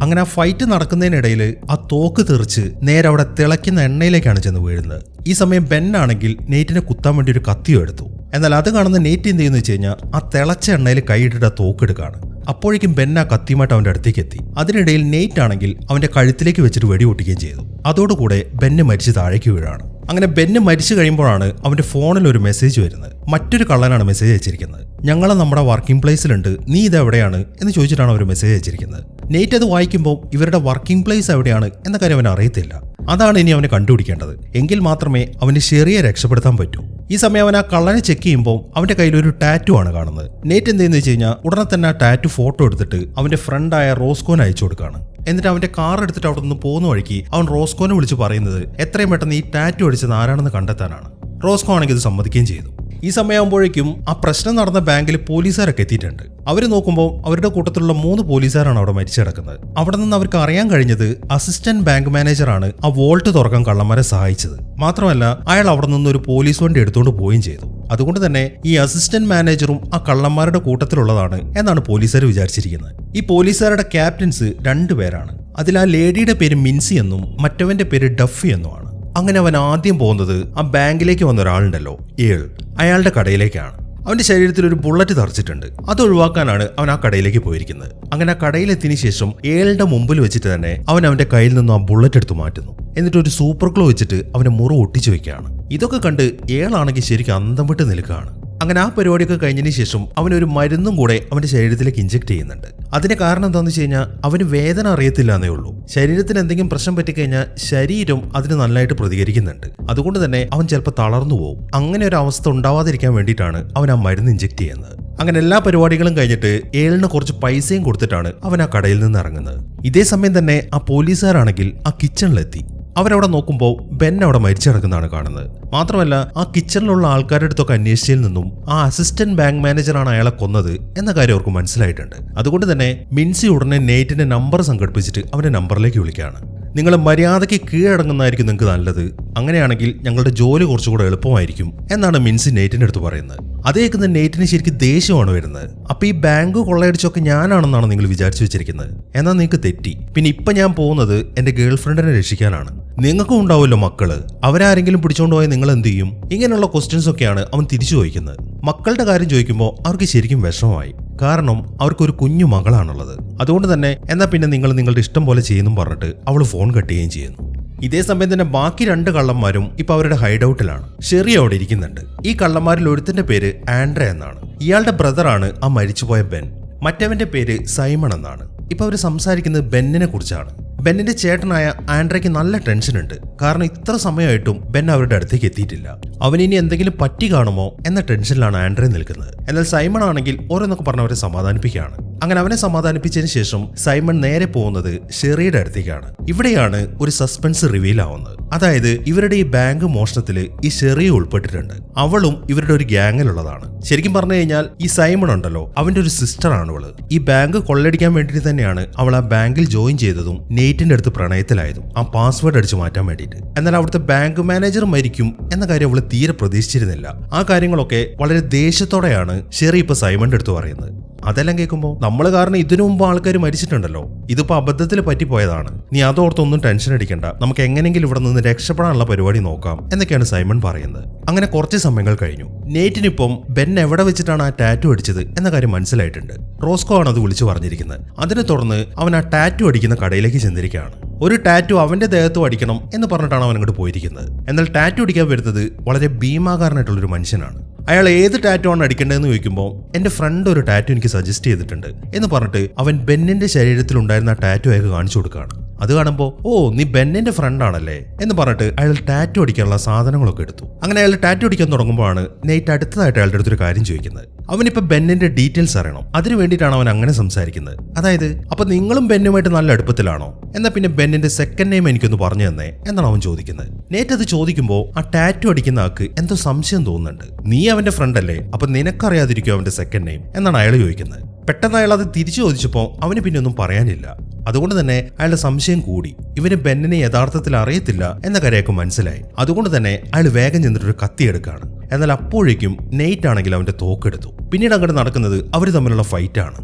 അങ്ങനെ ആ ഫൈറ്റ് നടക്കുന്നതിനിടയിൽ ആ തോക്ക് തെറിച്ച് നേരെ അവിടെ തിളയ്ക്കുന്ന എണ്ണയിലേക്കാണ് ചെന്ന് വീഴുന്നത്. ഈ സമയം ബെന്നാണെങ്കിൽ നെയ്റ്റിനെ കുത്താൻ വേണ്ടി ഒരു കത്തിയോ എടുത്തു. എന്നാൽ അത് കാണുന്ന നെയ്റ്റ് എന്ത് ചെയ്യുന്നു വെച്ച് കഴിഞ്ഞാൽ ആ തിളച്ച എണ്ണയിൽ കൈയിട്ടിട്ട് ആ തോക്കെടുക്കാണ്. അപ്പോഴേക്കും ബെൻ ആ കത്തിയുമായിട്ട് അവന്റെ അടുത്തേക്ക് എത്തി. അതിനിടയിൽ നെയ്റ്റ് ആണെങ്കിൽ അവന്റെ കഴുത്തിലേക്ക് വെച്ചിട്ട് വെടി പൊട്ടിക്കുകയും ചെയ്തു. അതോടുകൂടെ ബെന്ന് മരിച്ച് താഴേക്ക് വീഴാണ്. അങ്ങനെ ബെന്ന് മരിച്ചു കഴിയുമ്പോഴാണ് അവന്റെ ഫോണിൽ ഒരു മെസ്സേജ് വരുന്നത്. മറ്റൊരു കള്ളനാണ് മെസ്സേജ് അയച്ചിരിക്കുന്നത്. ഞങ്ങൾ നമ്മുടെ വർക്കിംഗ് പ്ലേസിലുണ്ട്, നീ ഇത് എവിടെയാണ് എന്ന് ചോദിച്ചിട്ടാണ് അവർ മെസ്സേജ് അയച്ചിരിക്കുന്നത്. നെയ്റ്റ് അത് വായിക്കുമ്പോൾ ഇവരുടെ വർക്കിംഗ് പ്ലേസ് എവിടെയാണ് എന്ന കാര്യം അവൻ അറിയത്തില്ല. അതാണ് ഇനി അവന് കണ്ടുപിടിക്കേണ്ടത്. എങ്കിൽ മാത്രമേ അവന് ഷെറിയെ രക്ഷപ്പെടുത്താൻ പറ്റൂ. ഈ സമയം അവൻ ആ കള്ളനെ ചെക്ക് ചെയ്യുമ്പോൾ അവന്റെ കയ്യിൽ ഒരു ടാറ്റു ആണ് കാണുന്നത്. നെയ്റ്റ് എന്തെന്ന് വെച്ച് കഴിഞ്ഞാൽ ഉടനെ തന്നെ ആ ടാറ്റു ഫോട്ടോ എടുത്തിട്ട് അവന്റെ ഫ്രണ്ടായ റോസ്കോന് അയച്ചു കൊടുക്കുകയാണ്. എന്നിട്ട് അവന്റെ കാർ എടുത്തിട്ട് അവിടെ നിന്ന് പോകുന്ന വഴിക്ക് അവൻ റോസ്കോനെ വിളിച്ച് പറയുന്നത് എത്രയും പെട്ടെന്ന് ഈ ടാറ്റു അടിച്ചത് ആരാണെന്ന് കണ്ടെത്താനാണ്. റോസ്കോ ആണെങ്കിൽ ഇത് സമ്മതിക്കുകയും ചെയ്തു. ഈ സമയമാകുമ്പോഴേക്കും ആ പ്രശ്നം നടന്ന ബാങ്കിൽ പോലീസുകാരൊക്കെ എത്തിയിട്ടുണ്ട്. അവർ നോക്കുമ്പോൾ അവരുടെ കൂട്ടത്തിലുള്ള 3 പോലീസുകാരാണ് അവിടെ മരിച്ചു കിടക്കുന്നത്. അവിടെ നിന്ന് അവർക്ക് അറിയാൻ കഴിഞ്ഞത് അസിസ്റ്റന്റ് ബാങ്ക് മാനേജറാണ് ആ വോൾട്ട് തുറക്കാൻ കള്ളന്മാരെ സഹായിച്ചത്. മാത്രമല്ല അയാൾ അവിടെ നിന്ന് ഒരു പോലീസ് വണ്ടി എടുത്തുകൊണ്ട് പോവുകയും ചെയ്തു. അതുകൊണ്ട് തന്നെ ഈ അസിസ്റ്റന്റ് മാനേജറും ആ കള്ളന്മാരുടെ കൂട്ടത്തിലുള്ളതാണ് എന്നാണ് പോലീസുകാർ വിചാരിച്ചിരിക്കുന്നത്. ഈ പോലീസുകാരുടെ ക്യാപ്റ്റൻസ് 2 പേരാണ്. അതിൽ ആ ലേഡിയുടെ പേര് മിൻസി എന്നും മറ്റവന്റെ പേര് ഡഫി എന്നുമാണ്. അങ്ങനെ അവൻ ആദ്യം പോകുന്നത് ആ ബാങ്കിലേക്ക് വന്ന ഒരാളുണ്ടല്ലോ അയാളുടെ കടയിലേക്കാണ്. അവന്റെ ശരീരത്തിൽ ഒരു ബുള്ളറ്റ് തറച്ചിട്ടുണ്ട്. അത് ഒഴിവാക്കാനാണ് അവൻ ആ കടയിലേക്ക് പോയിരിക്കുന്നത്. അങ്ങനെ ആ കടയിലെത്തിയതിനു ശേഷം ഏളുടെ മുമ്പിൽ വെച്ചിട്ട് തന്നെ അവൻ അവന്റെ കയ്യിൽ നിന്നും ആ ബുള്ളറ്റ് എടുത്ത് മാറ്റുന്നു. എന്നിട്ട് ഒരു സൂപ്പർ ഗ്ലോ വെച്ചിട്ട് അവന്റെ മുറി ഒട്ടിച്ചു വെക്കുകയാണ്. ഇതൊക്കെ കണ്ട് ഏളാണെങ്കിൽ ശരിക്കും അന്തം വിട്ട് നിൽക്കുകയാണ്. അങ്ങനെ ആ പരിപാടിയൊക്കെ കഴിഞ്ഞതിന് ശേഷം അവനൊരു മരുന്നും കൂടെ അവന്റെ ശരീരത്തിലേക്ക് ഇഞ്ചെക്ട് ചെയ്യുന്നുണ്ട്. അതിന് കാരണം എന്താണെന്ന് വെച്ച് കഴിഞ്ഞാൽ അവന് വേദന അറിയത്തില്ല എന്നേ ഉള്ളൂ. ശരീരത്തിന് എന്തെങ്കിലും പ്രശ്നം പറ്റിക്കഴിഞ്ഞാൽ ശരീരം അതിന് നല്ലതായിട്ട് പ്രതികരിക്കുന്നുണ്ട്. അതുകൊണ്ട് തന്നെ അവൻ ചിലപ്പോൾ തളർന്നു പോകും. അങ്ങനെ ഒരു അവസ്ഥ ഉണ്ടാവാതിരിക്കാൻ വേണ്ടിയിട്ടാണ് അവൻ ആ മരുന്ന് ഇഞ്ചെക്ട് ചെയ്യുന്നത്. അങ്ങനെ എല്ലാ പരിപാടികളും കഴിഞ്ഞിട്ട് ഏളിന് കുറച്ച് പൈസയും കൊടുത്തിട്ടാണ് അവൻ ആ കടയിൽ നിന്ന് ഇറങ്ങുന്നത്. ഇതേ സമയം തന്നെ ആ പോലീസുകാരാണെങ്കിൽ ആ കിച്ചണിലെത്തി. അവരവിടെ നോക്കുമ്പോൾ ബെൻ അവിടെ മരിച്ചു കിടക്കുന്നതാണ് കാണുന്നത്. മാത്രമല്ല ആ കിച്ചണിലുള്ള ആൾക്കാരുടെ അടുത്തൊക്കെ അന്വേഷിച്ചതിൽ നിന്നും ആ അസിസ്റ്റന്റ് ബാങ്ക് മാനേജറാണ് അയാളെ കൊന്നത് എന്ന കാര്യം അവർക്ക് മനസ്സിലായിട്ടുണ്ട്. അതുകൊണ്ട് തന്നെ മിൻസി ഉടനെ നെയ്റ്റിന്റെ നമ്പർ സംഘടിപ്പിച്ചിട്ട് അവന്റെ നമ്പറിലേക്ക് വിളിക്കുകയാണ്. നിങ്ങൾ മര്യാദയ്ക്ക് കീഴടങ്ങുന്നതായിരിക്കും നിങ്ങൾക്ക് നല്ലത്. അങ്ങനെയാണെങ്കിൽ ഞങ്ങളുടെ ജോലി കുറച്ചുകൂടെ എളുപ്പമായിരിക്കും എന്നാണ് മിൻസി നെയ്റ്റിന്റെ അടുത്ത് പറയുന്നത്. അത് കേൾക്കുന്ന നെയ്റ്റിന് ശരിക്കും ദേഷ്യമാണ് വരുന്നത്. അപ്പൊ ഈ ബാങ്ക് കൊള്ളയടിച്ചൊക്കെ ഞാനാണെന്നാണ് നിങ്ങൾ വിചാരിച്ചു വെച്ചിരിക്കുന്നത്. എന്നാൽ നിങ്ങൾക്ക് തെറ്റി. പിന്നെ ഇപ്പൊ ഞാൻ പോകുന്നത് എന്റെ ഗേൾ ഫ്രണ്ടിനെ രക്ഷിക്കാനാണ്. നിങ്ങൾക്കും ഉണ്ടാവുമല്ലോ മക്കള്, അവരാരെങ്കിലും പിടിച്ചോണ്ട് പോയാൽ നിങ്ങൾ എന്ത് ചെയ്യും? ഇങ്ങനെയുള്ള ക്വസ്റ്റ്യൻസ് ഒക്കെയാണ് അവൻ തിരിച്ചു ചോദിക്കുന്നത്. മക്കളുടെ കാര്യം ചോദിക്കുമ്പോൾ അവർക്ക് ശരിക്കും വിഷമമായി. കാരണം അവർക്കൊരു കുഞ്ഞു മകളാണുള്ളത്. അതുകൊണ്ട് തന്നെ എന്നാ പിന്നെ നിങ്ങൾ നിങ്ങളുടെ ഇഷ്ടം പോലെ ചെയ്യുന്നു പറഞ്ഞിട്ട് അവൾ ഫോൺ കട്ട് ചെയ്യുകയും ചെയ്യുന്നു. ഇതേ സമയം തന്നെ ബാക്കി 2 കള്ളന്മാരും ഇപ്പൊ അവരുടെ ഹൈഡൌട്ടിലാണ്. ഷെറി അവിടെ ഇരിക്കുന്നുണ്ട്. ഈ കള്ളന്മാരിൽ ഒരുത്തിന്റെ പേര് ആൻഡ്രെ എന്നാണ്. ഇയാളുടെ ബ്രദറാണ് ആ മരിച്ചുപോയ ബെൻ. മറ്റവന്റെ പേര് സൈമൺ എന്നാണ്. ഇപ്പൊ അവർ സംസാരിക്കുന്നത് ബെന്നിനെ കുറിച്ചാണ്. ബെന്നിന്റെ ചേട്ടനായ ആൻഡ്രയ്ക്ക് നല്ല ടെൻഷൻ ഉണ്ട്. കാരണം ഇത്ര സമയമായിട്ടും ബെൻ അവരുടെ അടുത്തേക്ക് എത്തിയിട്ടില്ല. അവനിനി എന്തെങ്കിലും പറ്റി കാണുമോ എന്ന ടെൻഷനിലാണ് ആൻഡ്രെ നിൽക്കുന്നത്. എന്നാൽ സൈമൺ ആണെങ്കിൽ ഓരോന്നൊക്കെ പറഞ്ഞ് അവരെ സമാധാനിപ്പിക്കുകയാണ്. അങ്ങനെ അവനെ സമാധാനിപ്പിച്ചതിന് ശേഷം സൈമൺ നേരെ പോകുന്നത് ഷെറിയുടെ അടുത്തേക്കാണ്. ഇവിടെയാണ് ഒരു സസ്പെൻസ് റിവീൽ ആവുന്നത്. അതായത് ഇവരുടെ ഈ ബാങ്ക് മോഷണത്തില് ഈ ഷെറി ഉൾപ്പെട്ടിട്ടുണ്ട്. അവളും ഇവരുടെ ഒരു ഗ്യാങ്ങിലുള്ളതാണ്. ശരിക്കും പറഞ്ഞു കഴിഞ്ഞാൽ ഈ സൈമൺ ഉണ്ടല്ലോ, അവന്റെ ഒരു സിസ്റ്റർ ആണ് അവള്. ഈ ബാങ്ക് കൊള്ളടിക്കാൻ വേണ്ടിയിട്ട് തന്നെയാണ് അവൾ ആ ബാങ്കിൽ ജോയിൻ ചെയ്തതും നെയ്റ്റിന്റെ അടുത്ത് പ്രണയത്തിലായതും ആ പാസ്വേഡ് അടിച്ചു മാറ്റാൻ വേണ്ടിയിട്ട്. എന്നാൽ അവിടുത്തെ ബാങ്ക് മാനേജർ മരിക്കും എന്ന കാര്യം അവള് തീരെ പ്രതീക്ഷിച്ചിരുന്നില്ല. ആ കാര്യങ്ങളൊക്കെ വളരെ ദേഷ്യത്തോടെയാണ് ഷെറി ഇപ്പൊ സൈമണിന്റെ അടുത്ത് പറയുന്നത്. അതെല്ലാം കേൾക്കുമ്പോൾ നമ്മൾ കാരണം ഇതിനു മുമ്പ് ആൾക്കാർ മരിച്ചിട്ടുണ്ടല്ലോ, ഇതിപ്പോ അബദ്ധത്തിൽ പറ്റിപ്പോയതാണ്, നീ അതോർത്തൊന്നും ടെൻഷൻ അടിക്കണ്ട, നമുക്ക് എങ്ങനെയെങ്കിലും ഇവിടെ നിന്ന് രക്ഷപ്പെടാനുള്ള പരിപാടി നോക്കാം എന്നൊക്കെയാണ് സൈമൺ പറയുന്നത്. അങ്ങനെ കുറച്ച് സമയങ്ങൾ കഴിഞ്ഞു. നെയ്റ്റിനിപ്പം ബെൻ എവിടെ വെച്ചിട്ടാണ് ആ ടാറ്റു അടിച്ചത് എന്ന കാര്യം മനസ്സിലായിട്ടുണ്ട്. റോസ്കോ ആണ് അത് വിളിച്ചു പറഞ്ഞിരിക്കുന്നത്. അതിനെ തുടർന്ന് അവൻ ആ ടാറ്റു അടിക്കുന്ന കടയിലേക്ക് ചെന്നിരിക്കുകയാണ്. ഒരു ടാറ്റു അവന്റെ ദേഹത്തും അടിക്കണം എന്ന് പറഞ്ഞിട്ടാണ് അവൻ അങ്ങോട്ട് പോയിരിക്കുന്നത്. എന്നാൽ ടാറ്റു അടിക്കാൻ വരുന്നത് വളരെ ഭീമാകാരനായിട്ടുള്ളൊരു മനുഷ്യനാണ്. അയാൾ ഏത് ടാറ്റു ആണ് അടിക്കേണ്ടതെന്ന് ചോദിക്കുമ്പോൾ എന്റെ ഫ്രണ്ട് ഒരു ടാറ്റു എനിക്ക് സജസ്റ്റ് ചെയ്തിട്ടുണ്ട് എന്ന് പറഞ്ഞിട്ട് അവൻ ബെന്നിന്റെ ശരീരത്തിൽ ഉണ്ടായിരുന്ന ടാറ്റു അയാൾക്ക് കാണിച്ചു കൊടുക്കുകയാണ്. അത് കാണുമ്പോൾ ഓ നീ ബെന്നിന്റെ ഫ്രണ്ട് ആണല്ലേ എന്ന് പറഞ്ഞിട്ട് അയാൾ ടാറ്റു അടിക്കാനുള്ള സാധനങ്ങളൊക്കെ എടുത്തു. അങ്ങനെ അയാൾ ടാറ്റു അടിക്കാൻ തുടങ്ങുമ്പോഴാണ് നെയ്റ്റ് അടുത്തതായിട്ട് അയാളുടെ അടുത്തൊരു കാര്യം ചോദിക്കുന്നത്. അവനിപ്പോ ബെന്നിന്റെ ഡീറ്റെയിൽസ് അറിയണം, അതിനു വേണ്ടിയിട്ടാണ് അവൻ അങ്ങനെ സംസാരിക്കുന്നത്. അതായത് അപ്പൊ നിങ്ങളും ബെന്നുമായിട്ട് നല്ല അടുപ്പത്തിലാണോ, എന്നാ പിന്നെ ബെന്നിന്റെ സെക്കൻഡ് നെയിം എനിക്കൊന്ന് പറഞ്ഞു തന്നേ എന്നാണ് അവൻ ചോദിക്കുന്നത്. നെയ്റ്റ് അത് ചോദിക്കുമ്പോൾ ആ ടാറ്റു അടിക്കുന്ന ആൾക്ക് എന്തോ സംശയം തോന്നുന്നുണ്ട്. നീ അവന്റെ ഫ്രണ്ട് അല്ലേ, അപ്പൊ നിനക്കറിയാതിരിക്കും അവന്റെ സെക്കൻഡ് നെയിം എന്നാണ് അയാൾ ചോദിക്കുന്നത്. പെട്ടെന്ന് അയാൾ അത് തിരിച്ചു ചോദിച്ചപ്പോൾ അവന് പിന്നെ ഒന്നും പറയാനില്ല. അതുകൊണ്ട് തന്നെ അയാളുടെ സംശയം കൂടി. ഇവന് ബെന്നിനെ യഥാർത്ഥത്തിൽ അറിയത്തില്ല എന്ന കാര്യമൊക്കെ മനസ്സിലായി. അതുകൊണ്ട് തന്നെ അയാൾ വേഗം ചെന്നിട്ടൊരു കത്തി എടുക്കുകയാണ്. എന്നാൽ അപ്പോഴേക്കും നെയ്റ്റ് ആണെങ്കിൽ അവന്റെ തോക്കെടുത്തു. പിന്നീട് അങ്ങോട്ട് നടക്കുന്നത് അവർ തമ്മിലുള്ള ഫൈറ്റാണ്.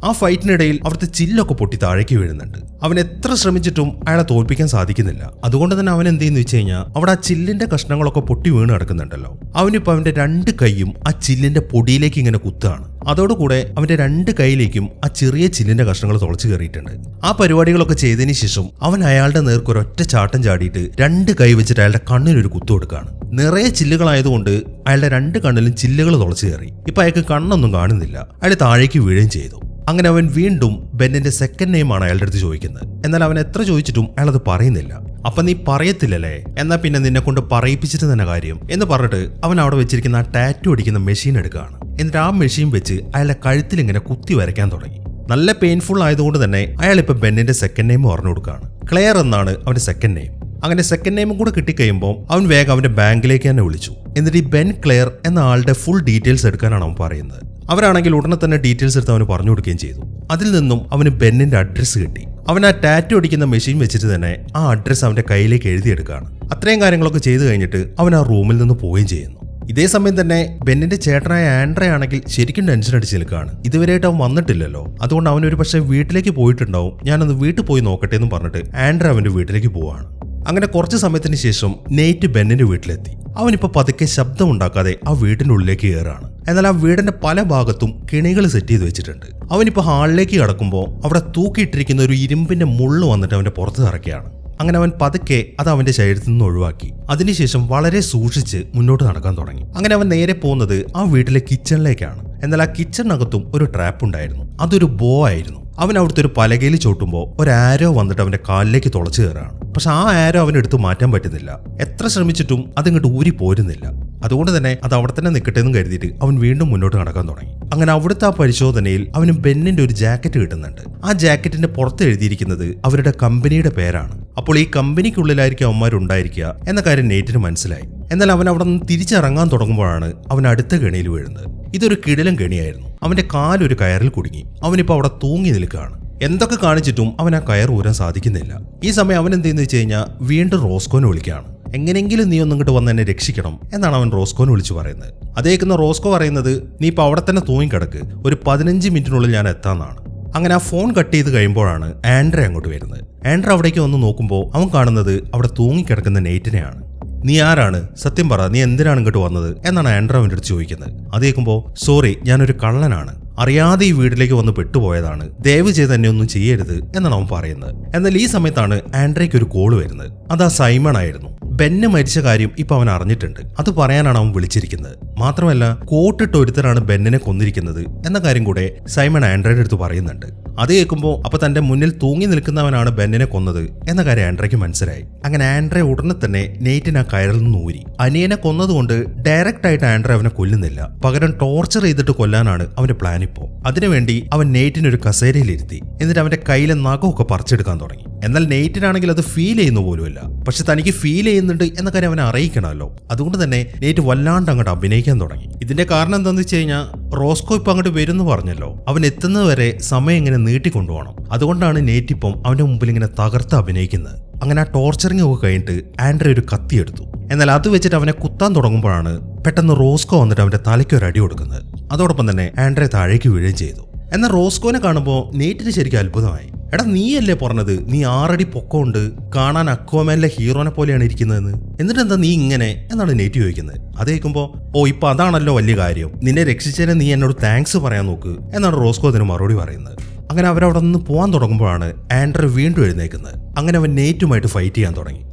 ആ ഫൈറ്റിനിടയിൽ അവിടുത്തെ ചില്ലൊക്കെ പൊട്ടി താഴേക്ക് വീഴുന്നുണ്ട്. അവൻ എത്ര ശ്രമിച്ചിട്ടും അയാളെ തോൽപ്പിക്കാൻ സാധിക്കുന്നില്ല. അതുകൊണ്ട് തന്നെ അവൻ എന്ത് ചെയ്യുന്നു വെച്ച് കഴിഞ്ഞാൽ അവിടെ ആ ചില്ലിന്റെ കഷ്ണങ്ങളൊക്കെ പൊട്ടി വീണ് കിടക്കുന്നുണ്ടല്ലോ. അവനിപ്പോ അവന്റെ രണ്ട് കൈയും ആ ചില്ലിന്റെ പൊടിയിലേക്ക് ഇങ്ങനെ കുത്താണ്. അതോടുകൂടെ അവന്റെ രണ്ട് കൈയിലേക്കും ആ ചെറിയ ചില്ലിന്റെ കഷ്ണങ്ങൾ തുളച്ചു കയറിയിട്ടുണ്ട്. ആ പരിപാടികളൊക്കെ ചെയ്തതിന് ശേഷം അവൻ അയാളുടെ നേർക്ക് ഒരൊറ്റ ചാട്ടം ചാടിയിട്ട് രണ്ട് കൈ വെച്ചിട്ട് അയാളുടെ കണ്ണിനൊരു കുത്തു കൊടുക്കുകയാണ്. നിറയെ ചില്ലുകളായതുകൊണ്ട് അയാളുടെ രണ്ട് കണ്ണിലും ചില്ലുകൾ തുളച്ചു കയറി. ഇപ്പൊ അയാൾക്ക് കണ്ണൊന്നും കാണുന്നില്ല. അയാൾ താഴേക്ക് വീഴുകയും ചെയ്തു. അങ്ങനെ അവൻ വീണ്ടും ബെന്നിന്റെ സെക്കൻഡ് നെയിമാണ് അയാളുടെ അടുത്ത് ചോദിക്കുന്നത്. എന്നാൽ അവൻ എത്ര ചോദിച്ചിട്ടും അയാൾ അത് പറയുന്നില്ല. അപ്പൊ നീ പറയത്തില്ലല്ലേ, എന്നാ പിന്നെ നിന്നെ കൊണ്ട് പറയിപ്പിച്ചിട്ട് തന്നെ കാര്യം എന്ന് പറഞ്ഞിട്ട് അവൻ അവിടെ വെച്ചിരിക്കുന്ന ആ ടാറ്റു അടിക്കുന്ന മെഷീൻ എടുക്കുകയാണ്. എന്നിട്ട് ആ മെഷീൻ വെച്ച് അയാളുടെ കഴുത്തിൽ ഇങ്ങനെ കുത്തി വരയ്ക്കാൻ തുടങ്ങി. നല്ല പെയിൻഫുൾ ആയതുകൊണ്ട് തന്നെ അയാൾ ഇപ്പൊ ബെന്നിന്റെ സെക്കൻഡ് നെയിം പറഞ്ഞു കൊടുക്കുകയാണ്. ക്ലെയർ എന്നാണ് അവന്റെ സെക്കൻഡ് നെയിം. അങ്ങനെ സെക്കൻഡ് നെയിമും കൂടെ കിട്ടിക്കഴിയുമ്പോൾ അവൻ വേഗം അവന്റെ ബാങ്കിലേക്ക് തന്നെ വിളിച്ചു. എന്നിട്ട് ഈ ബെൻ ക്ലെയർ എന്ന ആളുടെ ഫുൾ ഡീറ്റെയിൽസ് എടുക്കാനാണ് അവൻ പറയുന്നത്. അവരാണെങ്കിൽ ഉടനെ തന്നെ ഡീറ്റെയിൽസ് എടുത്ത് അവന് പറഞ്ഞു കൊടുക്കുകയും ചെയ്തു. അതിൽ നിന്നും അവന് ബെന്നിന്റെ അഡ്രസ്സ് കിട്ടി. അവൻ ആ ടാറ്റു അടിക്കുന്ന മെഷീൻ വെച്ചിട്ട് തന്നെ ആ അഡ്രസ്സ് അവന്റെ കയ്യിലേക്ക് എഴുതിയെടുക്കുകയാണ്. അത്രയും കാര്യങ്ങളൊക്കെ ചെയ്തു കഴിഞ്ഞിട്ട് അവൻ ആ റൂമിൽ നിന്ന് പോവുകയും ചെയ്യുന്നു. ഇതേ സമയം തന്നെ ബെന്നിന്റെ ചേട്ടനായ ആൻഡ്രെ ആണെങ്കിൽ ശരിക്കും ടെൻഷൻ അടിച്ച് നിൽക്കുകയാണ്. ഇതുവരെയായിട്ട് അവൻ വന്നിട്ടില്ലല്ലോ. അതുകൊണ്ട് അവൻ ഒരു പക്ഷേ വീട്ടിലേക്ക് പോയിട്ടുണ്ടാവും. ഞാനൊന്ന് വീട്ടിൽ പോയി നോക്കട്ടെ എന്ന് പറഞ്ഞിട്ട് ആൻഡ്രെ അവന്റെ വീട്ടിലേക്ക് പോവാണ്. അങ്ങനെ കുറച്ച് സമയത്തിന് ശേഷം നെയ്റ്റ് ബെന്നിന്റെ വീട്ടിലെത്തി. അവനിപ്പോ പതുക്കെ ശബ്ദമുണ്ടാക്കാതെ ആ വീടിന്റെ ഉള്ളിലേക്ക് കയറാണ്. എന്നാൽ ആ വീടിന്റെ പല ഭാഗത്തും കിണികൾ സെറ്റ് ചെയ്ത് വെച്ചിട്ടുണ്ട്. അവനിപ്പോ ഹാളിലേക്ക് കടക്കുമ്പോൾ അവിടെ തൂക്കിയിട്ടിരിക്കുന്ന ഒരു ഇരുമ്പിന്റെ മുള്ളു വന്നിട്ട് അവന്റെ പുറത്ത് ഇറക്കിയാണ്. അങ്ങനെ അവൻ പതുക്കെ അത് അവന്റെ ശരീരത്തിൽ നിന്ന് ഒഴിവാക്കി. അതിനുശേഷം വളരെ സൂക്ഷിച്ച് മുന്നോട്ട് നടക്കാൻ തുടങ്ങി. അങ്ങനെ അവൻ നേരെ പോകുന്നത് ആ വീട്ടിലെ കിച്ചണിലേക്കാണ്. എന്നാൽ ആ കിച്ചണിനകത്തും ഒരു ട്രാപ്പ് ഉണ്ടായിരുന്നു. അതൊരു ബോ ആയിരുന്നു. അവൻ അവിടുത്തെ ഒരു പലകയിൽ ചോട്ടുമ്പോൾ ഒരു ആരോ വന്നിട്ട് അവന്റെ കാലിലേക്ക് തുളച്ചു കയറാണ്. പക്ഷെ ആ ആരോ അവനെടുത്ത് മാറ്റാൻ പറ്റുന്നില്ല. എത്ര ശ്രമിച്ചിട്ടും അതിങ്ങോട്ട് ഊരി പോരുന്നില്ല. അതുകൊണ്ട് തന്നെ അത് അവിടെ തന്നെ നിൽക്കട്ടെ എന്ന് കരുതിയിട്ട് അവൻ വീണ്ടും മുന്നോട്ട് നടക്കാൻ തുടങ്ങി. അങ്ങനെ അവിടുത്തെ ആ പരിശോധനയിൽ അവന് ബെന്നിന്റെ ഒരു ജാക്കറ്റ് കിട്ടുന്നുണ്ട്. ആ ജാക്കറ്റിന്റെ പുറത്ത് എഴുതിയിരിക്കുന്നത് അവരുടെ കമ്പനിയുടെ പേരാണ്. അപ്പോൾ ഈ കമ്പനിക്കുള്ളിലായിരിക്കും അവന്മാരുണ്ടായിരിക്കുക എന്ന കാര്യം നെയ്റ്റിന് മനസ്സിലായി. എന്നാൽ അവൻ അവിടെ നിന്ന് തിരിച്ചിറങ്ങാൻ തുടങ്ങുമ്പോഴാണ് അവൻ അടുത്ത കെണിയിൽ വീഴുന്നത്. ഇതൊരു കിടിലൻ കെണിയായിരുന്നു. അവന്റെ കാലൊരു കയറിൽ കുടുങ്ങി. അവനിപ്പോൾ അവിടെ തൂങ്ങി നിൽക്കുകയാണ്. എന്തൊക്കെ കാണിച്ചിട്ടും അവൻ ആ കയർ ഊരാൻ സാധിക്കുന്നില്ല. ഈ സമയം അവൻ എന്തെന്ന് വെച്ച് കഴിഞ്ഞാൽ വീണ്ടും റോസ്കോനെ വിളിക്കുകയാണ്. എങ്ങനെയെങ്കിലും നീ ഒന്നും ഇങ്ങോട്ട് വന്ന് എന്നെ രക്ഷിക്കണം എന്നാണ് അവൻ റോസ്കോനെ വിളിച്ചു പറയുന്നത്. അതേക്കുന്ന റോസ്കോ പറയുന്നത് നീ ഇപ്പോൾ അവിടെ തന്നെ തൂങ്ങിക്കിടക്ക്, ഒരു 15 മിനിറ്റിനുള്ളിൽ ഞാൻ എത്താന്നാണ്. അങ്ങനെ ആ ഫോൺ കട്ട് ചെയ്ത് കഴിയുമ്പോഴാണ് ആൻഡ്രെ അങ്ങോട്ട് വരുന്നത്. ആൻഡ്രെ അവിടേക്ക് വന്ന് നോക്കുമ്പോൾ അവൻ കാണുന്നത് അവിടെ തൂങ്ങിക്കിടക്കുന്ന നെയ്റ്റിനെയാണ്. നീ ആരാണ്, സത്യം പറ, നീ എന്തിനാണ് ഇങ്ങോട്ട് വന്നത് എന്നാണ് ആൻഡ്രെ അവൻ്റെ അടുത്ത് ചോദിക്കുന്നത്. അത് കേൾക്കുമ്പോൾ സോറി, ഞാനൊരു കള്ളനാണ്, അറിയാതെ ഈ വീട്ടിലേക്ക് വന്ന് പെട്ടുപോയതാണ്, ദയവ് ചെയ്ത് എന്നെ ഒന്നും ചെയ്യരുത് എന്നാണ് അവൻ പറയുന്നത്. എന്നാൽ ഈ സമയത്താണ് ആൻഡ്രയ്ക്ക് ഒരു കോള് വരുന്നത്. അത് ആ സൈമൺ ആയിരുന്നു. ബെന്ന് മരിച്ച കാര്യം ഇപ്പൊ അവൻ അറിഞ്ഞിട്ടുണ്ട്. അത് പറയാനാണ് അവൻ വിളിച്ചിരിക്കുന്നത്. മാത്രമല്ല കോട്ടിട്ട് ഒരുത്തനാണ് ബെന്നിനെ കൊന്നിരിക്കുന്നത് എന്ന കാര്യം കൂടെ സൈമൺ ആൻഡ്രയുടെ അടുത്ത് പറയുന്നുണ്ട്. അത് കേൾക്കുമ്പോൾ അപ്പൊ തന്റെ മുന്നിൽ തൂങ്ങി നിൽക്കുന്നവനാണ് ബെന്നിനെ കൊന്നത് എന്ന കാര്യം ആൻഡ്രയ്ക്ക് മനസ്സിലായി. അങ്ങനെ ആൻഡ്രെ ഉടനെ തന്നെ നെയ്റ്റിന് ആ കയറിൽ നിന്ന് ഊരി. അനിയനെ കൊന്നതുകൊണ്ട് ഡയറക്റ്റ് ആയിട്ട് ആൻഡ്രെ അവനെ കൊല്ലുന്നില്ല, പകരം ടോർച്ചർ ചെയ്തിട്ട് കൊല്ലാനാണ് അവന്റെ പ്ലാൻ ഇപ്പോൾ. അതിനുവേണ്ടി അവൻ നെയ്റ്റിനൊരു കസേരയിലിരുത്തി. എന്നിട്ട് അവന്റെ കയ്യിലെ നഖമൊക്കെ പറിച്ചെടുക്കാൻ തുടങ്ങി. എന്നാൽ നെയ്റ്റിനാണെങ്കിൽ അത് ഫീൽ ചെയ്യുന്ന പോലുമില്ല. പക്ഷെ തനിക്ക് ഫീൽ ചെയ്യുന്നുണ്ട് എന്ന കാര്യം അവനെ അറിയിക്കണമല്ലോ. അതുകൊണ്ട് തന്നെ നെയ്റ്റ് വല്ലാണ്ട് അങ്ങോട്ട് അഭിനയിക്കാൻ തുടങ്ങി. ഇതിന്റെ കാരണം എന്താണെന്ന് വെച്ച് കഴിഞ്ഞാൽ റോസ്കോ ഇപ്പൊ അങ്ങോട്ട് വരുമെന്ന് പറഞ്ഞല്ലോ. അവൻ എത്തുന്നതുവരെ സമയം ഇങ്ങനെ നീട്ടിക്കൊണ്ടുപോകണം. അതുകൊണ്ടാണ് നെയ്റ്റ് ഇപ്പം അവന്റെ മുമ്പിൽ ഇങ്ങനെ തകർത്ത് അഭിനയിക്കുന്നത്. അങ്ങനെ ആ ടോർച്ചറിങ് ഒക്കെ കഴിഞ്ഞിട്ട് ആൻഡ്രെ ഒരു കത്തി എടുത്തു. എന്നാൽ അത് വെച്ചിട്ട് അവനെ കുത്താൻ തുടങ്ങുമ്പോഴാണ് പെട്ടെന്ന് റോസ്കോ വന്നിട്ട് അവന്റെ തലയ്ക്ക് ഒരു അടി കൊടുക്കുന്നത്. അതോടൊപ്പം തന്നെ ആൻഡ്രെ താഴേക്ക് വീഴുകയും ചെയ്തു. എന്നാൽ റോസ്കോനെ കാണുമ്പോൾ നെയ്റ്റിന് ശരിക്കും അത്ഭുതമായി. എടാ, നീയല്ലേ പറഞ്ഞത് നീ 6 അടി പൊക്കമുണ്ട്, കാണാൻ അക്വാമാനിലെ ഹീറോനെ പോലെയാണ് ഇരിക്കുന്നതെന്ന്, എന്നിട്ട് എന്താ നീ ഇങ്ങനെ എന്നാണ് നെയ്റ്റ് ചോദിക്കുന്നത്. അത് കേൾക്കുമ്പോൾ ഓ ഇപ്പൊ അതാണല്ലോ വലിയ കാര്യം, നിന്നെ രക്ഷിച്ചതിന് നീ എന്നോട് താങ്ക്സ് പറയാൻ നോക്ക് എന്നാണ് റോസ്കോ അതിന് മറുപടി പറയുന്നത്. അങ്ങനെ അവരവിടെ നിന്ന് പോകാൻ തുടങ്ങുമ്പോഴാണ് ആൻഡ്രെ വീണ്ടും എഴുന്നേക്കുന്നത്. അങ്ങനെ അവൻ നെയ്റ്റുമായിട്ട് ഫൈറ്റ് ചെയ്യാൻ തുടങ്ങി.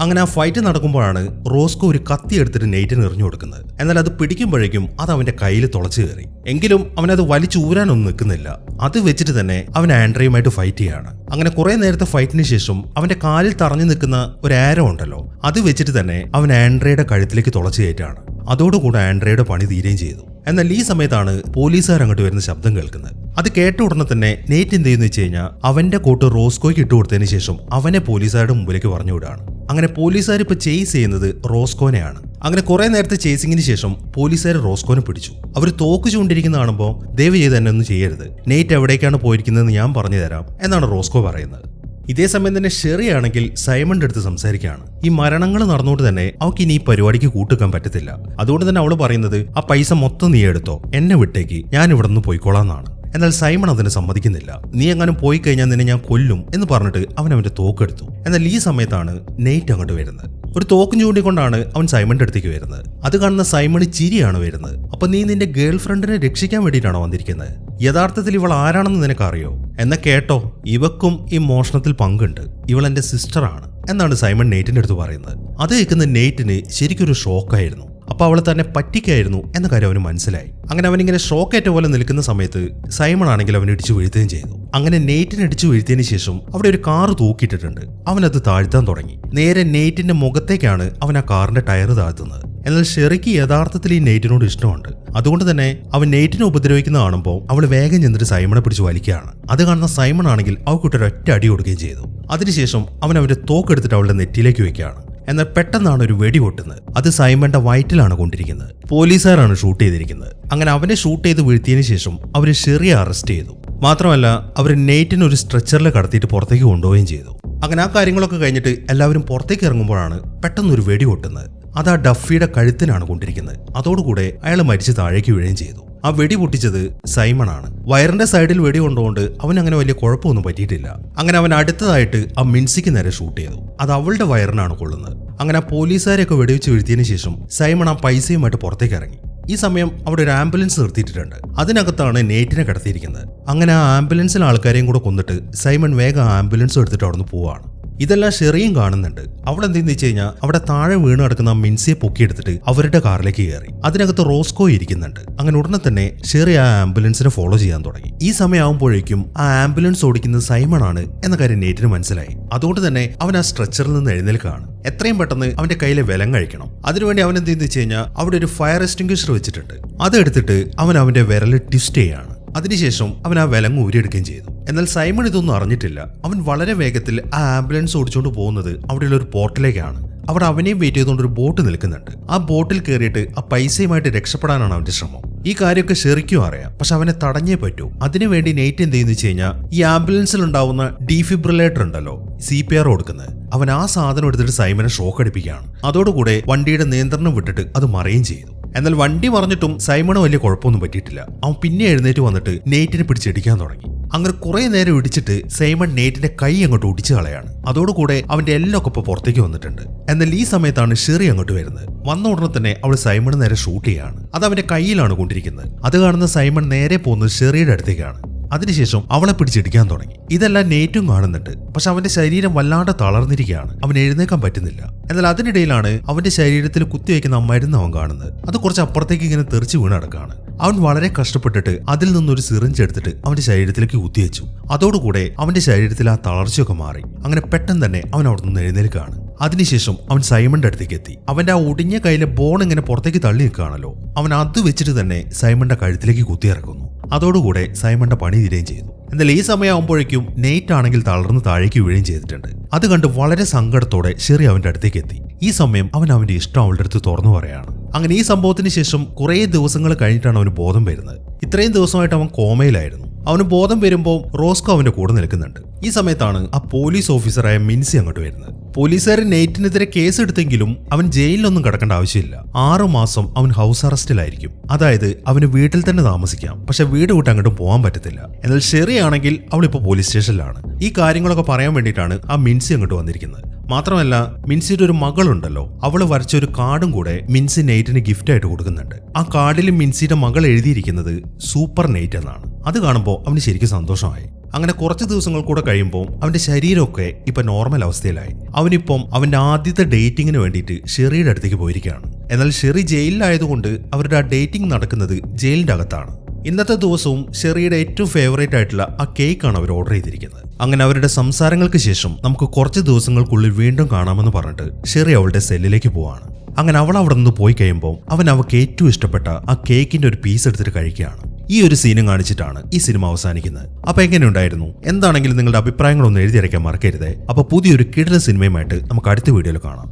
അങ്ങനെ ആ ഫൈറ്റ് നടക്കുമ്പോഴാണ് റോസ്കോ ഒരു കത്തി എടുത്തിട്ട് നെയ്റ്റിന് എറിഞ്ഞു കൊടുക്കുന്നത്. എന്നാൽ അത് പിടിക്കുമ്പോഴേക്കും അത് അവന്റെ കയ്യിൽ തുളച്ചു കയറി. എങ്കിലും അവനത് വലിച്ചൂരാനൊന്നും നിൽക്കുന്നില്ല. അത് വെച്ചിട്ട് തന്നെ അവൻ ആൻഡ്രയുമായിട്ട് ഫൈറ്റ് ചെയ്യാണ്. അങ്ങനെ കുറെ നേരത്തെ ഫൈറ്റിന് ശേഷം അവന്റെ കാലിൽ തറഞ്ഞു നിൽക്കുന്ന ഒരു ആരോ ഉണ്ടല്ലോ, അത് വെച്ചിട്ട് തന്നെ അവൻ ആൻഡ്രയുടെ കഴുത്തിലേക്ക് തുളച്ചു കയറ്റാണ്. അതോടുകൂടെ ആൻഡ്രയുടെ പണി തീരുകയും ചെയ്തു. എന്നാൽ ഈ സമയത്താണ് പോലീസുകാർ അങ്ങോട്ട് വരുന്ന ശബ്ദം കേൾക്കുന്നത്. അത് കേട്ട ഉടനെ തന്നെ നെയ്റ്റ് എന്ത് ചെയ്യുന്നു വെച്ച് കഴിഞ്ഞാൽ അവന്റെ കോട്ട് റോസ്കോയ്ക്ക് ഇട്ടുകൊടുത്തതിന് ശേഷം അവനെ പോലീസുകാരുടെ മുമ്പിലേക്ക് പറഞ്ഞു വിടുകയാണ്. അങ്ങനെ പോലീസുകാർ ഇപ്പൊ ചേസ് ചെയ്യുന്നത് റോസ്കോനെയാണ്. അങ്ങനെ കുറെ നേരത്തെ ചേസിങ്ങിന് ശേഷം പോലീസുകാർ റോസ്കോനെ പിടിച്ചു. അവർ തോക്ക് ചൂണ്ടിരിക്കുന്ന കാണുമ്പോൾ ദയവ് ചെയ്ത് തന്നെ ഒന്നും ചെയ്യരുത്, നെയ്റ്റ് എവിടേക്കാണ് പോയിരിക്കുന്നതെന്ന് ഞാൻ പറഞ്ഞു തരാം എന്നാണ് റോസ്കോ പറയുന്നത്. ഇതേ സമയം തന്നെ ഷെറി ആണെങ്കിൽ സൈമണിന്റെ അടുത്ത് സംസാരിക്കുകയാണ്. ഈ മരണങ്ങൾ നടന്നുകൊണ്ട് തന്നെ അവൾക്ക് ഇനി ഈ പരിപാടിക്ക് കൂട്ടുക്കാൻ പറ്റത്തില്ല. അതുകൊണ്ട് തന്നെ അവള് പറയുന്നത് ആ പൈസ മൊത്തം നീ എടുത്തോ, എന്നെ വിട്ടേക്ക്, ഞാൻ ഇവിടെ നിന്ന് പോയിക്കോളാന്നാണ്. എന്നാൽ സൈമൺ അതിന് സമ്മതിക്കുന്നില്ല. നീ എങ്ങാനും പോയി കഴിഞ്ഞാൽ നിന്നെ ഞാൻ കൊല്ലും എന്ന് പറഞ്ഞിട്ട് അവൻ അവന്റെ തോക്കെടുത്തു. എന്നാൽ ഈ സമയത്താണ് നെയ്റ്റ് അങ്ങോട്ട് വരുന്നത്. ഒരു തോക്കും ചൂണ്ടിക്കൊണ്ടാണ് അവൻ സൈമണിന്റെ അടുത്തേക്ക് വരുന്നത്. അത് കാണുന്ന സൈമണ് ചിരിയാണ് വരുന്നത്. അപ്പൊ നീ നിന്റെ ഗേൾ ഫ്രണ്ടിനെ രക്ഷിക്കാൻ വേണ്ടിയിട്ടാണോ വന്നിരിക്കുന്നത്? യഥാർത്ഥത്തിൽ ഇവൾ ആരാണെന്ന് നിനക്കറിയോ? എന്നാ കേട്ടോ, ഇവക്കും ഈ മോഷണത്തിൽ പങ്കുണ്ട്. ഇവൾ എന്റെ സിസ്റ്ററാണ് എന്നാണ് സൈമൺ നെയ്റ്റിന്റെ അടുത്ത് പറയുന്നത്. അത് കേൾക്കുന്ന നെയ്റ്റിന് ശരിക്കൊരു ഷോക്കായിരുന്നു. അപ്പൊ അവളെ തന്നെ പറ്റിക്കായിരുന്നു എന്ന കാര്യം അവന് മനസ്സിലായി. അങ്ങനെ അവനിങ്ങനെ ഷോക്കേറ്റ പോലെ നിൽക്കുന്ന സമയത്ത് സൈമൺ ആണെങ്കിൽ അവൻ ഇടിച്ചു വീഴ്ത്തുകയും ചെയ്തു. അങ്ങനെ നെയ്റ്റിനെ ഇടിച്ചു വീഴ്ത്തിയതിനു ശേഷം അവിടെ ഒരു കാറ് തൂക്കിയിട്ടിട്ടുണ്ട്. അവനത് താഴ്ത്താൻ തുടങ്ങി. നേരെ നെയ്റ്റിന്റെ മുഖത്തേക്കാണ് അവൻ ആ കാറിന്റെ ടയർ താഴ്ത്തുന്നത്. എന്നാൽ ഷെറിക്ക് യഥാർത്ഥത്തിൽ ഈ നെയ്റ്റിനോട് ഇഷ്ടമുണ്ട്. അതുകൊണ്ട് തന്നെ അവൻ നെയ്റ്റിനെ ഉപദ്രവിക്കുന്ന കാണുമ്പോൾ അവൾ വേഗം ചെന്നിട്ട് സൈമണെ പിടിച്ച് വലിക്കുകയാണ്. അത് കാണുന്ന സൈമൺ ആണെങ്കിൽ അവൾക്കിട്ടൊരൊറ്റ അടി കൊടുക്കുകയും ചെയ്തു. അതിനുശേഷം അവൻ അവന്റെ തോക്കെടുത്തിട്ട് അവളുടെ നെറ്റിയിലേക്ക് വെക്കുകയാണ്. എന്നാൽ പെട്ടെന്നാണ് ഒരു വെടി പൊട്ടുന്നത്. അത് സൈമന്റെ വയറ്റിലാണ് കൊണ്ടിരിക്കുന്നത്. പോലീസുകാരാണ് ഷൂട്ട് ചെയ്തിരിക്കുന്നത്. അങ്ങനെ അവനെ ഷൂട്ട് ചെയ്ത് വീഴ്ത്തിയതിനു ശേഷം അവർ ഷെറിയെ അറസ്റ്റ് ചെയ്തു. മാത്രമല്ല അവർ നെയ്റ്റിന് ഒരു സ്ട്രെച്ചറിൽ കടത്തിയിട്ട് പുറത്തേക്ക് കൊണ്ടുപോവുകയും ചെയ്തു. അങ്ങനെ ആ കാര്യങ്ങളൊക്കെ കഴിഞ്ഞിട്ട് എല്ലാവരും പുറത്തേക്ക് ഇറങ്ങുമ്പോഴാണ് പെട്ടെന്നൊരു വെടി പൊട്ടുന്നത്. അത് ആ ഡഫിയുടെ കഴുത്തിനാണ് കൊണ്ടിരിക്കുന്നത്. അതോടുകൂടെ അയാൾ മരിച്ച് താഴേക്ക് വീഴുകയും ചെയ്തു. ആ വെടി പൊട്ടിച്ചത് സൈമൺ ആണ്. വയറിന്റെ സൈഡിൽ വെടി കൊണ്ടുകൊണ്ട് അവൻ അങ്ങനെ വലിയ കുഴപ്പമൊന്നും പറ്റിയിട്ടില്ല. അങ്ങനെ അവൻ അടുത്തതായിട്ട് ആ മിൻസിക്ക് നേരെ ഷൂട്ട് ചെയ്തു. അത് അവളുടെ വയറിനാണ് കൊള്ളുന്നത്. അങ്ങനെ ആ പോലീസുകാരെയൊക്കെ വെടിവെച്ച് വീഴ്ത്തിയതിനു ശേഷം സൈമൺ ആ പൈസയുമായിട്ട് പുറത്തേക്ക് ഇറങ്ങി. ഈ സമയം അവിടെ ഒരു ആംബുലൻസ് നിർത്തിയിട്ടുണ്ട്. അതിനകത്താണ് നെയ്റ്റിനെ കടത്തിയിരിക്കുന്നത്. അങ്ങനെ ആ ആംബുലൻസിലെ ആൾക്കാരെയും കൂടെ കൊന്നിട്ട് സൈമൺ വേഗം ആംബുലൻസ് എടുത്തിട്ട് അവിടെ നിന്ന് പോവാണ്. ഇതെല്ലാം ഷെറിയും കാണുന്നുണ്ട്. അവിടെ എന്തെന്ന് വെച്ച് കഴിഞ്ഞാൽ അവിടെ താഴെ വീണ് കിടക്കുന്ന മിൻസിയെ പൊക്കിയെടുത്തിട്ട് അവരുടെ കാറിലേക്ക് കയറി. അതിനകത്ത് റോസ്കോ ഇരിക്കുന്നുണ്ട്. അങ്ങനെ ഉടനെ തന്നെ ഷെറി ആ ആംബുലൻസിനെ ഫോളോ ചെയ്യാൻ തുടങ്ങി. ഈ സമയമാകുമ്പോഴേക്കും ആ ആംബുലൻസ് ഓടിക്കുന്നത് സൈമൺ ആണ് എന്ന കാര്യം നെയ്റ്റിന് മനസ്സിലായി. അതുകൊണ്ട് തന്നെ അവൻ ആ സ്ട്രെച്ചറിൽ നിന്ന് എഴുന്നേൽക്കുകയാണ്. എത്രയും പെട്ടെന്ന് അവന്റെ കയ്യിലെ വിലം കഴിക്കണം. അതിനുവേണ്ടി അവൻ എന്തെന്ന് വെച്ച് കഴിഞ്ഞാൽ അവിടെ ഒരു ഫയർ എക്സ്റ്റിംഗ്വിഷർ വെച്ചിട്ടുണ്ട്. അതെടുത്തിട്ട് അവൻ അവന്റെ വിരൽ ട്വിസ്റ്റ് ചെയ്യാണ്. അതിനുശേഷം അവൻ ആ വിലങ്ങ് ഊരിയെടുക്കുകയും ചെയ്തു. എന്നാൽ സൈമൺ ഇതൊന്നും അറിഞ്ഞിട്ടില്ല. അവൻ വളരെ വേഗത്തിൽ ആ ആംബുലൻസ് ഓടിച്ചുകൊണ്ട് പോകുന്നത് അവിടെയുള്ള ഒരു പോർട്ടിലേക്കാണ്. അവിടെ അവനെയും വെയിറ്റ് ചെയ്തുകൊണ്ട് ഒരു ബോട്ട് നിൽക്കുന്നുണ്ട്. ആ ബോട്ടിൽ കയറിയിട്ട് ആ പൈസയുമായിട്ട് രക്ഷപ്പെടാനാണ് അവന്റെ ശ്രമം. ഈ കാര്യമൊക്കെ ഷെറിക്കും അറിയാം. പക്ഷെ അവനെ തടഞ്ഞേ പറ്റൂ. അതിനുവേണ്ടി നെയ്റ്റ് എന്ത് ചെയ്യുന്നു വെച്ച് കഴിഞ്ഞാൽ ഈ ആംബുലൻസിൽ ഉണ്ടാവുന്ന ഡീഫിബ്രിലേറ്റർ ഉണ്ടല്ലോ, CPR കൊടുക്കുന്നത്, അവൻ ആ സാധനം എടുത്തിട്ട് സൈമനെ ഷോക്ക് അടിപ്പിക്കുകയാണ്. അതോടുകൂടെ വണ്ടിയുടെ നിയന്ത്രണം വിട്ടിട്ട് അത് മറിയുകയും ചെയ്തു. എന്നാൽ വണ്ടി മറിഞ്ഞിട്ടും സൈമണ് വലിയ കുഴപ്പമൊന്നും പറ്റിയിട്ടില്ല. അവൻ പിന്നെ എഴുന്നേറ്റ് വന്നിട്ട് നെയ്റ്റിനെ പിടിച്ചിടിക്കാൻ തുടങ്ങി. അങ്ങനെ കുറെ നേരം ഇടിച്ചിട്ട് സൈമൺ നെയ്റ്റിന്റെ കൈ അങ്ങോട്ട് ഒടിച്ചു കളയാണ്. അതോടുകൂടെ അവന്റെ എല്ലൊക്കെ പുറത്തേക്ക് വന്നിട്ടുണ്ട്. എന്നാൽ ഈ സമയത്താണ് ഷെറി അങ്ങോട്ട് വരുന്നത്. വന്ന ഉടനെ തന്നെ അവൾ സൈമണ് നേരെ ഷൂട്ട് ചെയ്യാണ്. അത് അവന്റെ കയ്യിലാണ് കൊണ്ടിരിക്കുന്നത്. അത് കാണുന്ന സൈമൺ നേരെ പോകുന്നത് ഷെറിയുടെ അടുത്തേക്കാണ്. അതിനുശേഷം അവളെ പിടിച്ചിടിക്കാൻ തുടങ്ങി. ഇതെല്ലാം നെയ്റ്റും കാണുന്നുണ്ട്. പക്ഷെ അവന്റെ ശരീരം വല്ലാണ്ട് തളർന്നിരിക്കുകയാണ്. അവൻ എഴുന്നേക്കാൻ പറ്റുന്നില്ല. എന്നാൽ അതിനിടയിലാണ് അവന്റെ ശരീരത്തിൽ കുത്തിവെക്കുന്ന മരുന്ന് അവൻ കാണുന്നത്. അത് കുറച്ച് അപ്പുറത്തേക്ക് ഇങ്ങനെ തെറിച്ച് വീണ് കിടക്കുകയാണ്. അവൻ വളരെ കഷ്ടപ്പെട്ടിട്ട് അതിൽ നിന്നൊരു സിറിഞ്ച് എടുത്തിട്ട് അവന്റെ ശരീരത്തിലേക്ക് കുത്തിവെച്ചു. അതോടുകൂടെ അവന്റെ ശരീരത്തിൽ ആ തളർച്ചയൊക്കെ മാറി. അങ്ങനെ പെട്ടെന്ന് തന്നെ അവൻ അവിടെ നിന്ന് എഴുന്നേൽക്കുകയാണ്. അതിനുശേഷം അവൻ സൈമന്റെ അടുത്തേക്ക് എത്തി. അവന്റെ ആ ഒടിഞ്ഞ കയ്യിലെ ബോൺ ഇങ്ങനെ പുറത്തേക്ക് തള്ളി നിൽക്കുകയാണല്ലോ. അവൻ അത് വെച്ചിട്ട് തന്നെ സൈമന്റെ കഴുത്തിലേക്ക് കുത്തിയിറക്കുന്നു. അതോടുകൂടെ സൈമന്റെ പണി തീരുകയും ചെയ്തു. എന്നാൽ ഈ സമയമാകുമ്പോഴേക്കും നെയ്റ്റ് ആണെങ്കിൽ തളർന്ന് താഴേക്ക് വീഴുകയും ചെയ്തിട്ടുണ്ട്. അത് കണ്ട് വളരെ സങ്കടത്തോടെ ഷെറി അവന്റെ അടുത്തേക്ക് എത്തി. ഈ സമയം അവൻ അവന്റെ ഇഷ്ടം അവളുടെ അടുത്ത് തുറന്നു പറയാണ്. അങ്ങനെ ഈ സംഭവത്തിന് ശേഷം കുറേ ദിവസങ്ങൾ കഴിഞ്ഞിട്ടാണ് അവന് ബോധം വരുന്നത്. ഇത്രയും ദിവസമായിട്ട് അവൻ കോമയിലായിരുന്നു. അവന് ബോധം വരുമ്പോൾ റോസ്കോ അവന്റെ കൂടെ നിൽക്കുന്നുണ്ട്. ഈ സമയത്താണ് ആ പോലീസ് ഓഫീസറായ മിൻസി അങ്ങോട്ട് വരുന്നത്. പോലീസുകാർ നെയ്റ്റിനെതിരെ കേസ് എടുത്തെങ്കിലും അവൻ ജയിലിലൊന്നും കിടക്കേണ്ട ആവശ്യമില്ല. 6 മാസം അവൻ ഹൗസ് അറസ്റ്റിലായിരിക്കും. അതായത് അവന് വീട്ടിൽ തന്നെ താമസിക്കാം. പക്ഷെ വീട് വിട്ട് അങ്ങോട്ടും പോകാൻ പറ്റത്തില്ല. എന്നാൽ ഷെറി ആണെങ്കിൽ അവളിപ്പോ പോലീസ് സ്റ്റേഷനിലാണ്. ഈ കാര്യങ്ങളൊക്കെ പറയാൻ വേണ്ടിയിട്ടാണ് ആ മിൻസി അങ്ങോട്ട് വന്നിരിക്കുന്നത്. മാത്രമല്ല മിൻസിയുടെ ഒരു മകളുണ്ടല്ലോ, അവള് വരച്ച ഒരു കാർഡും കൂടെ മിൻസി നെയ്റ്റിന് ഗിഫ്റ്റ് ആയിട്ട് കൊടുക്കുന്നുണ്ട്. ആ കാർഡിൽ മിൻസിയുടെ മകൾ എഴുതിയിരിക്കുന്നത് സൂപ്പർ നെയ്റ്റ് എന്നാണ്. അത് കാണുമ്പോൾ അവന് ശരിക്കും സന്തോഷമായി. അങ്ങനെ കുറച്ച് ദിവസങ്ങൾ കൂടെ കഴിയുമ്പോൾ അവന്റെ ശരീരമൊക്കെ ഇപ്പൊ നോർമൽ അവസ്ഥയിലായി. അവനിപ്പം അവന്റെ ആദ്യത്തെ ഡേറ്റിങ്ങിന് വേണ്ടിയിട്ട് ഷെറിയുടെ അടുത്തേക്ക് പോയിരിക്കുകയാണ്. എന്നാൽ ഷെറി ജയിലിലായതുകൊണ്ട് അവരുടെ ആ ഡേറ്റിംഗ് നടക്കുന്നത് ജയിലിന്റെ അകത്താണ്. ഇന്നത്തെ ദിവസവും ഷെറിയുടെ ഏറ്റവും ഫേവറേറ്റ് ആയിട്ടുള്ള ആ കേക്കാണ് അവർ ഓർഡർ ചെയ്തിരിക്കുന്നത്. അങ്ങനെ അവരുടെ സംസാരങ്ങൾക്ക് ശേഷം നമുക്ക് കുറച്ച് ദിവസങ്ങൾക്കുള്ളിൽ വീണ്ടും കാണാമെന്ന് പറഞ്ഞിട്ട് ഷെറി അവളുടെ സെല്ലിലേക്ക് പോവാണ്. അങ്ങനെ അവൾ അവിടെ നിന്ന് പോയി കഴിയുമ്പോൾ അവൾക്ക് ഏറ്റവും ഇഷ്ടപ്പെട്ട ആ കേക്കിന്റെ ഒരു പീസ് എടുത്തിട്ട് കഴിക്കുകയാണ്. ഈ ഒരു സീനും കാണിച്ചിട്ടാണ് ഈ സിനിമ അവസാനിക്കുന്നത്. അപ്പൊ എങ്ങനെയുണ്ടായിരുന്നു? എന്താണെങ്കിലും നിങ്ങളുടെ അഭിപ്രായങ്ങളൊന്നും എഴുതിയറിയിക്കാൻ മറക്കരുതേ. അപ്പൊ പുതിയൊരു കിടിലൻ സിനിമയുമായിട്ട് നമുക്ക് അടുത്ത വീഡിയോയിൽ കാണാം.